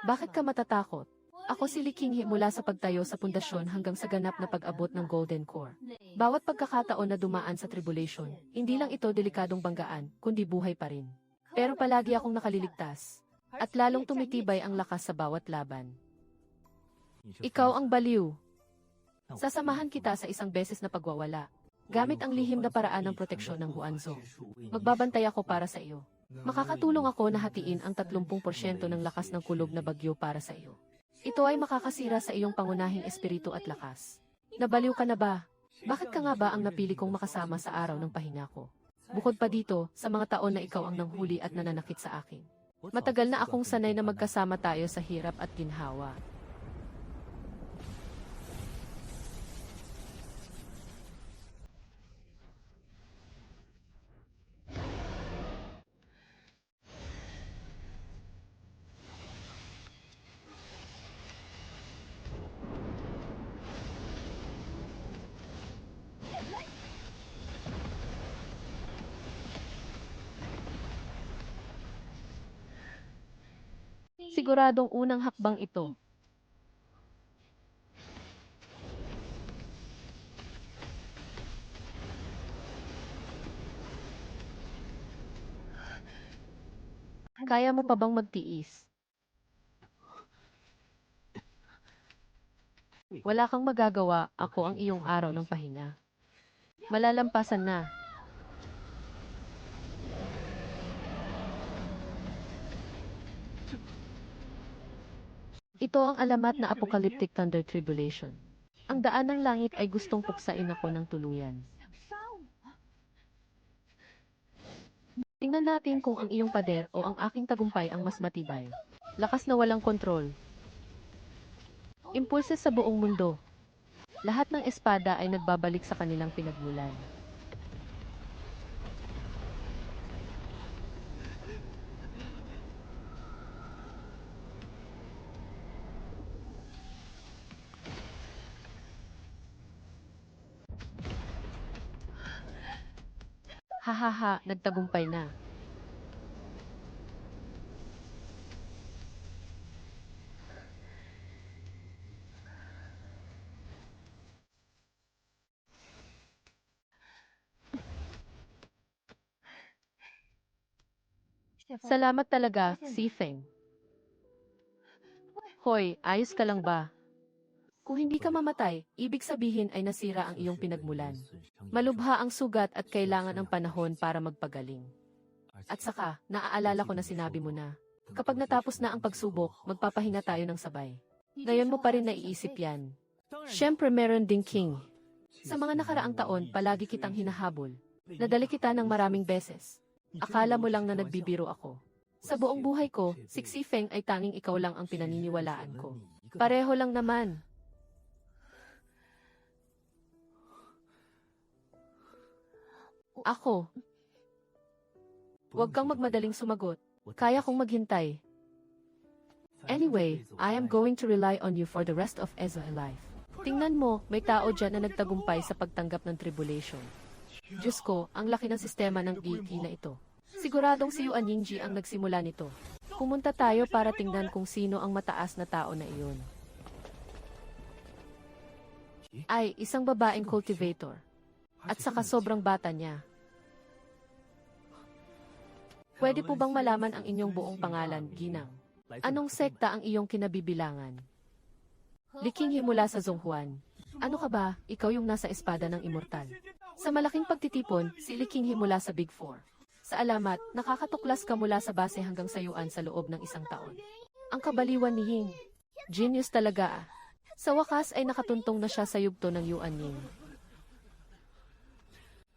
Bakit ka matatakot? Ako si Lee King He mula sa pagtayo sa pundasyon hanggang sa ganap na pag-abot ng Golden Core. Bawat pagkakataon na dumaan sa tribulation, hindi lang ito delikadong banggaan, kundi buhay pa rin. Pero palagi akong nakaliligtas. At lalong tumitibay ang lakas sa bawat laban. Ikaw ang baliw. Sasamahan kita sa isang beses na pagwawala. Gamit ang lihim na paraan ng proteksyon ng Hwansong. Magbabantay ako para sa iyo. Makakatulong ako na hatiin ang 30% ng lakas ng kulog na bagyo para sa iyo. Ito ay makakasira sa iyong pangunahing espiritu at lakas. Nabaliw ka na ba? Bakit ka nga ba ang napili kong makasama sa araw ng pahinga ko? Bukod pa dito, sa mga taon na ikaw ang nanghuli at nananakit sa akin. Matagal na akong sanay na magkasama tayo sa hirap at ginhawa. Siguradong unang hakbang ito. Kaya mo pa bang magtiis? Wala kang magagawa, ako ang iyong araw ng pahinga. Malalampasan na. Ito ang alamat na Apocalyptic Thunder Tribulation. Ang daan ng langit ay gustong puksain ako ng tuluyan. Tingnan natin kung ang iyong pader o ang aking tagumpay ang mas matibay. Lakas na walang kontrol. Impulses sa buong mundo. Lahat ng espada ay nagbabalik sa kanilang pinagmulan. Hahaha, nagtagumpay na. Salamat talaga, Si Feng. Hoy, ayos ka lang ba? Kung hindi ka mamatay, ibig sabihin ay nasira ang iyong pinagmulan. Malubha ang sugat at kailangan ng panahon para magpagaling. At saka, naaalala ko na sinabi mo na, kapag natapos na ang pagsubok, magpapahinga tayo ng sabay. Ngayon mo pa rin naiisip yan. Siyempre meron ding king. Sa mga nakaraang taon, palagi kitang hinahabol. Nadali kita ng maraming beses. Akala mo lang na nagbibiro ako. Sa buong buhay ko, si Feng ay tanging ikaw lang ang pinaniniwalaan ko. Pareho lang naman. Ako. Huwag kang magmadaling sumagot. Kaya kong maghintay. Anyway, I am going to rely on you for the rest of Ezra life. Tingnan mo, may tao dyan na nagtagumpay sa pagtanggap ng tribulation. Diyos ko, ang laki ng sistema ng ET na ito. Siguradong si Yuan Yingji ang nagsimula nito. Pumunta tayo para tingnan kung sino ang mataas na tao na iyon. Ay, isang babaeng cultivator. At saka sobrang bata niya. Pwede po bang malaman ang inyong buong pangalan, Ginang? Anong sekta ang iyong kinabibilangan? Liking mula sa Zhonghuan. Ano ka ba, ikaw yung nasa espada ng immortal. Sa malaking pagtitipon, si Liking mula sa Big Four. Sa alamat, nakakatuklas ka mula sa base hanggang sa Yuan sa loob ng isang taon. Ang kabaliwan ni Ying. Genius talaga ah. Sa wakas ay nakatuntong na siya sa yugto ng Yuan Ying.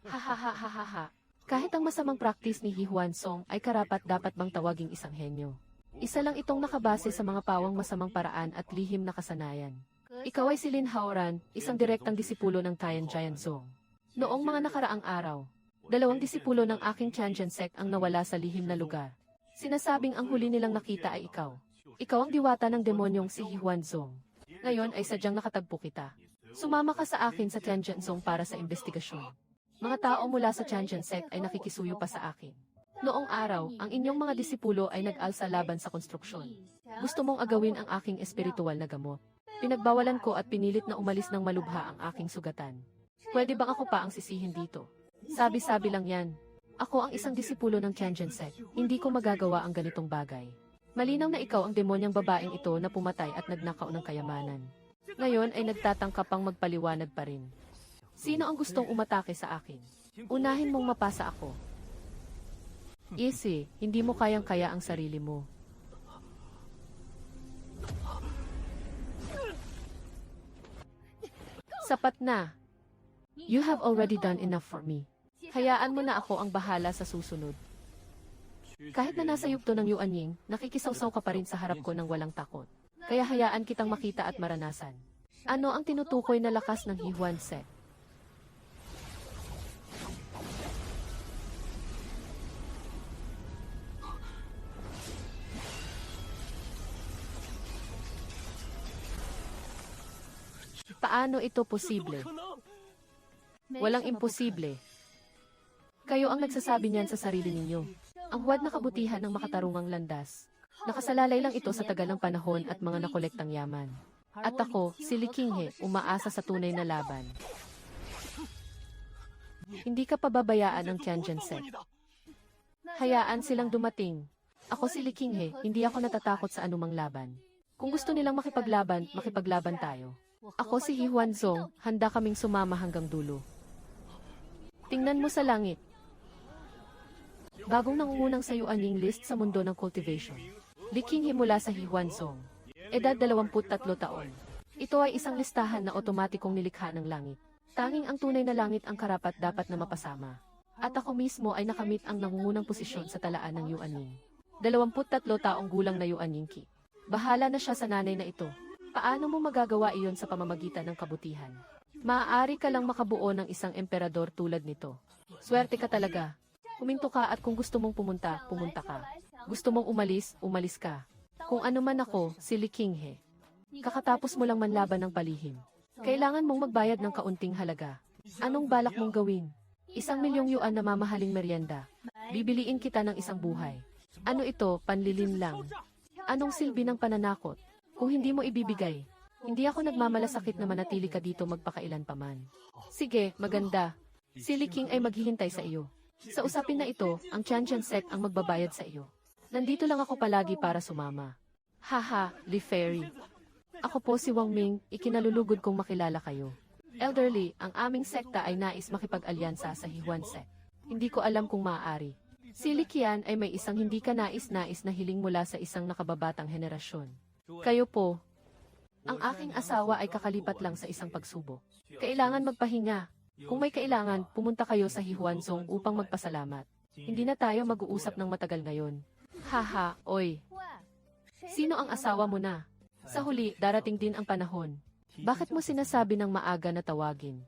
Hahaha. Kahit ang masamang practice ni Huan Song ay karapat-dapat bang tawaging isang henyo. Isa lang itong nakabase sa mga pawang masamang paraan at lihim na kasanayan. Ikaw ay si Lin Haoran, isang direktang disipulo ng Tian Jian Zong. Noong mga nakaraang araw, 2 disipulo ng aking Tianjin sect ang nawala sa lihim na lugar. Sinasabing ang huli nilang nakita ay ikaw. Ikaw ang diwata ng demonyong si Huan Zong. Ngayon ay sadyang nakatagpo kita. Sumama ka sa akin sa Tianjin Zong para sa investigasyon. Mga tao mula sa Tianjin sect ay nakikisuyo pa sa akin. Noong araw, ang inyong mga disipulo ay nag-alsa laban sa konstruksyon. Gusto mong agawin ang aking espiritual na gamot. Pinagbawalan ko at pinilit na umalis ng malubha ang aking sugatan. Pwede bang ako pa ang sisihin dito? Sabi-sabi lang yan. Ako ang isang disipulo ng Tianjin sect. Hindi ko magagawa ang ganitong bagay. Malinaw na ikaw ang demonyang babaeng ito na pumatay at nagnakaw ng kayamanan. Ngayon ay nagtatangka pang magpaliwanag pa rin. Sino ang gustong umatake sa akin? Unahin mong mapasa ako. Easy, hindi mo kayang-kaya ang sarili mo. Sapat na. You have already done enough for me. Hayaan mo na ako ang bahala sa susunod. Kahit na nasa yugto ng Yuan Ying, nakikisawsaw ka pa rin sa harap ko ng walang takot. Kaya hayaan kitang makita at maranasan. Ano ang tinutukoy na lakas ng Huan sect? Paano ito posible? Walang imposible. Kayo ang nagsasabi niyan sa sarili ninyo. Ang huwad na kabutihan ng makatarungang landas. Nakasalalay lang ito sa tagal ng panahon at mga nakolektang yaman. At ako, si Likinghe, umaasa sa tunay na laban. Hindi ka pababayaan ng Tianjin sect. Hayaan silang dumating. Ako si Likinghe, hindi ako natatakot sa anumang laban. Kung gusto nilang makipaglaban tayo. Ako si Huan Zong, handa kaming sumama hanggang dulo. Tingnan mo sa langit. Bagong nangungunang sa Yuan Ying list sa mundo ng cultivation. Liking mula sa Huan Zong. Edad 23 taon. Ito ay isang listahan na otomatikong nilikha ng langit. Tanging ang tunay na langit ang karapat-dapat na mapasama. At ako mismo ay nakamit ang nangungunang posisyon sa talaan ng Yuan Ying. 23 taong gulang na Yuan Ying Qi. Bahala na siya sa nanay na ito. Paano mo magagawa iyon sa pamamagitan ng kabutihan? Maaari ka lang makabuo ng isang emperador tulad nito. Swerte ka talaga. Huminto ka at kung gusto mong pumunta, pumunta ka. Gusto mong umalis, umalis ka. Kung ano man ako, si Likinghe. Kakatapos mo lang manlaban ng palihim. Kailangan mong magbayad ng kaunting halaga. Anong balak mong gawin? 1,000,000 yuan na mamahaling merienda. Bibiliin kita ng isang buhay. Ano ito, panlilin lang. Anong silbi ng pananakot? Kung hindi mo ibibigay, hindi ako nagmamalasakit na manatili ka dito magpakailan pa man. Sige, maganda. Si Liking ay maghihintay sa iyo. Sa usapin na ito, ang Tianjin sect ang magbabayad sa iyo. Nandito lang ako palagi para sumama. Haha, Li Fairy. Ako po si Wang Ming, ikinalulugod kong makilala kayo. Elderly, ang aming sekta ay nais makipag-alyansa sa Huan sect. Hindi ko alam kung maaari. Si Likian ay may isang hindi ka nais-nais na hiling mula sa isang nakababatang henerasyon. Kayo po. Ang aking asawa ay kakalipat lang sa isang pagsubok. Kailangan magpahinga. Kung may kailangan, pumunta kayo sa Hihuanzong upang magpasalamat. Hindi na tayo mag-uusap ng matagal ngayon. Haha, oy. Sino ang asawa mo na? Sa huli, darating din ang panahon. Bakit mo sinasabi ng maaga na tawagin?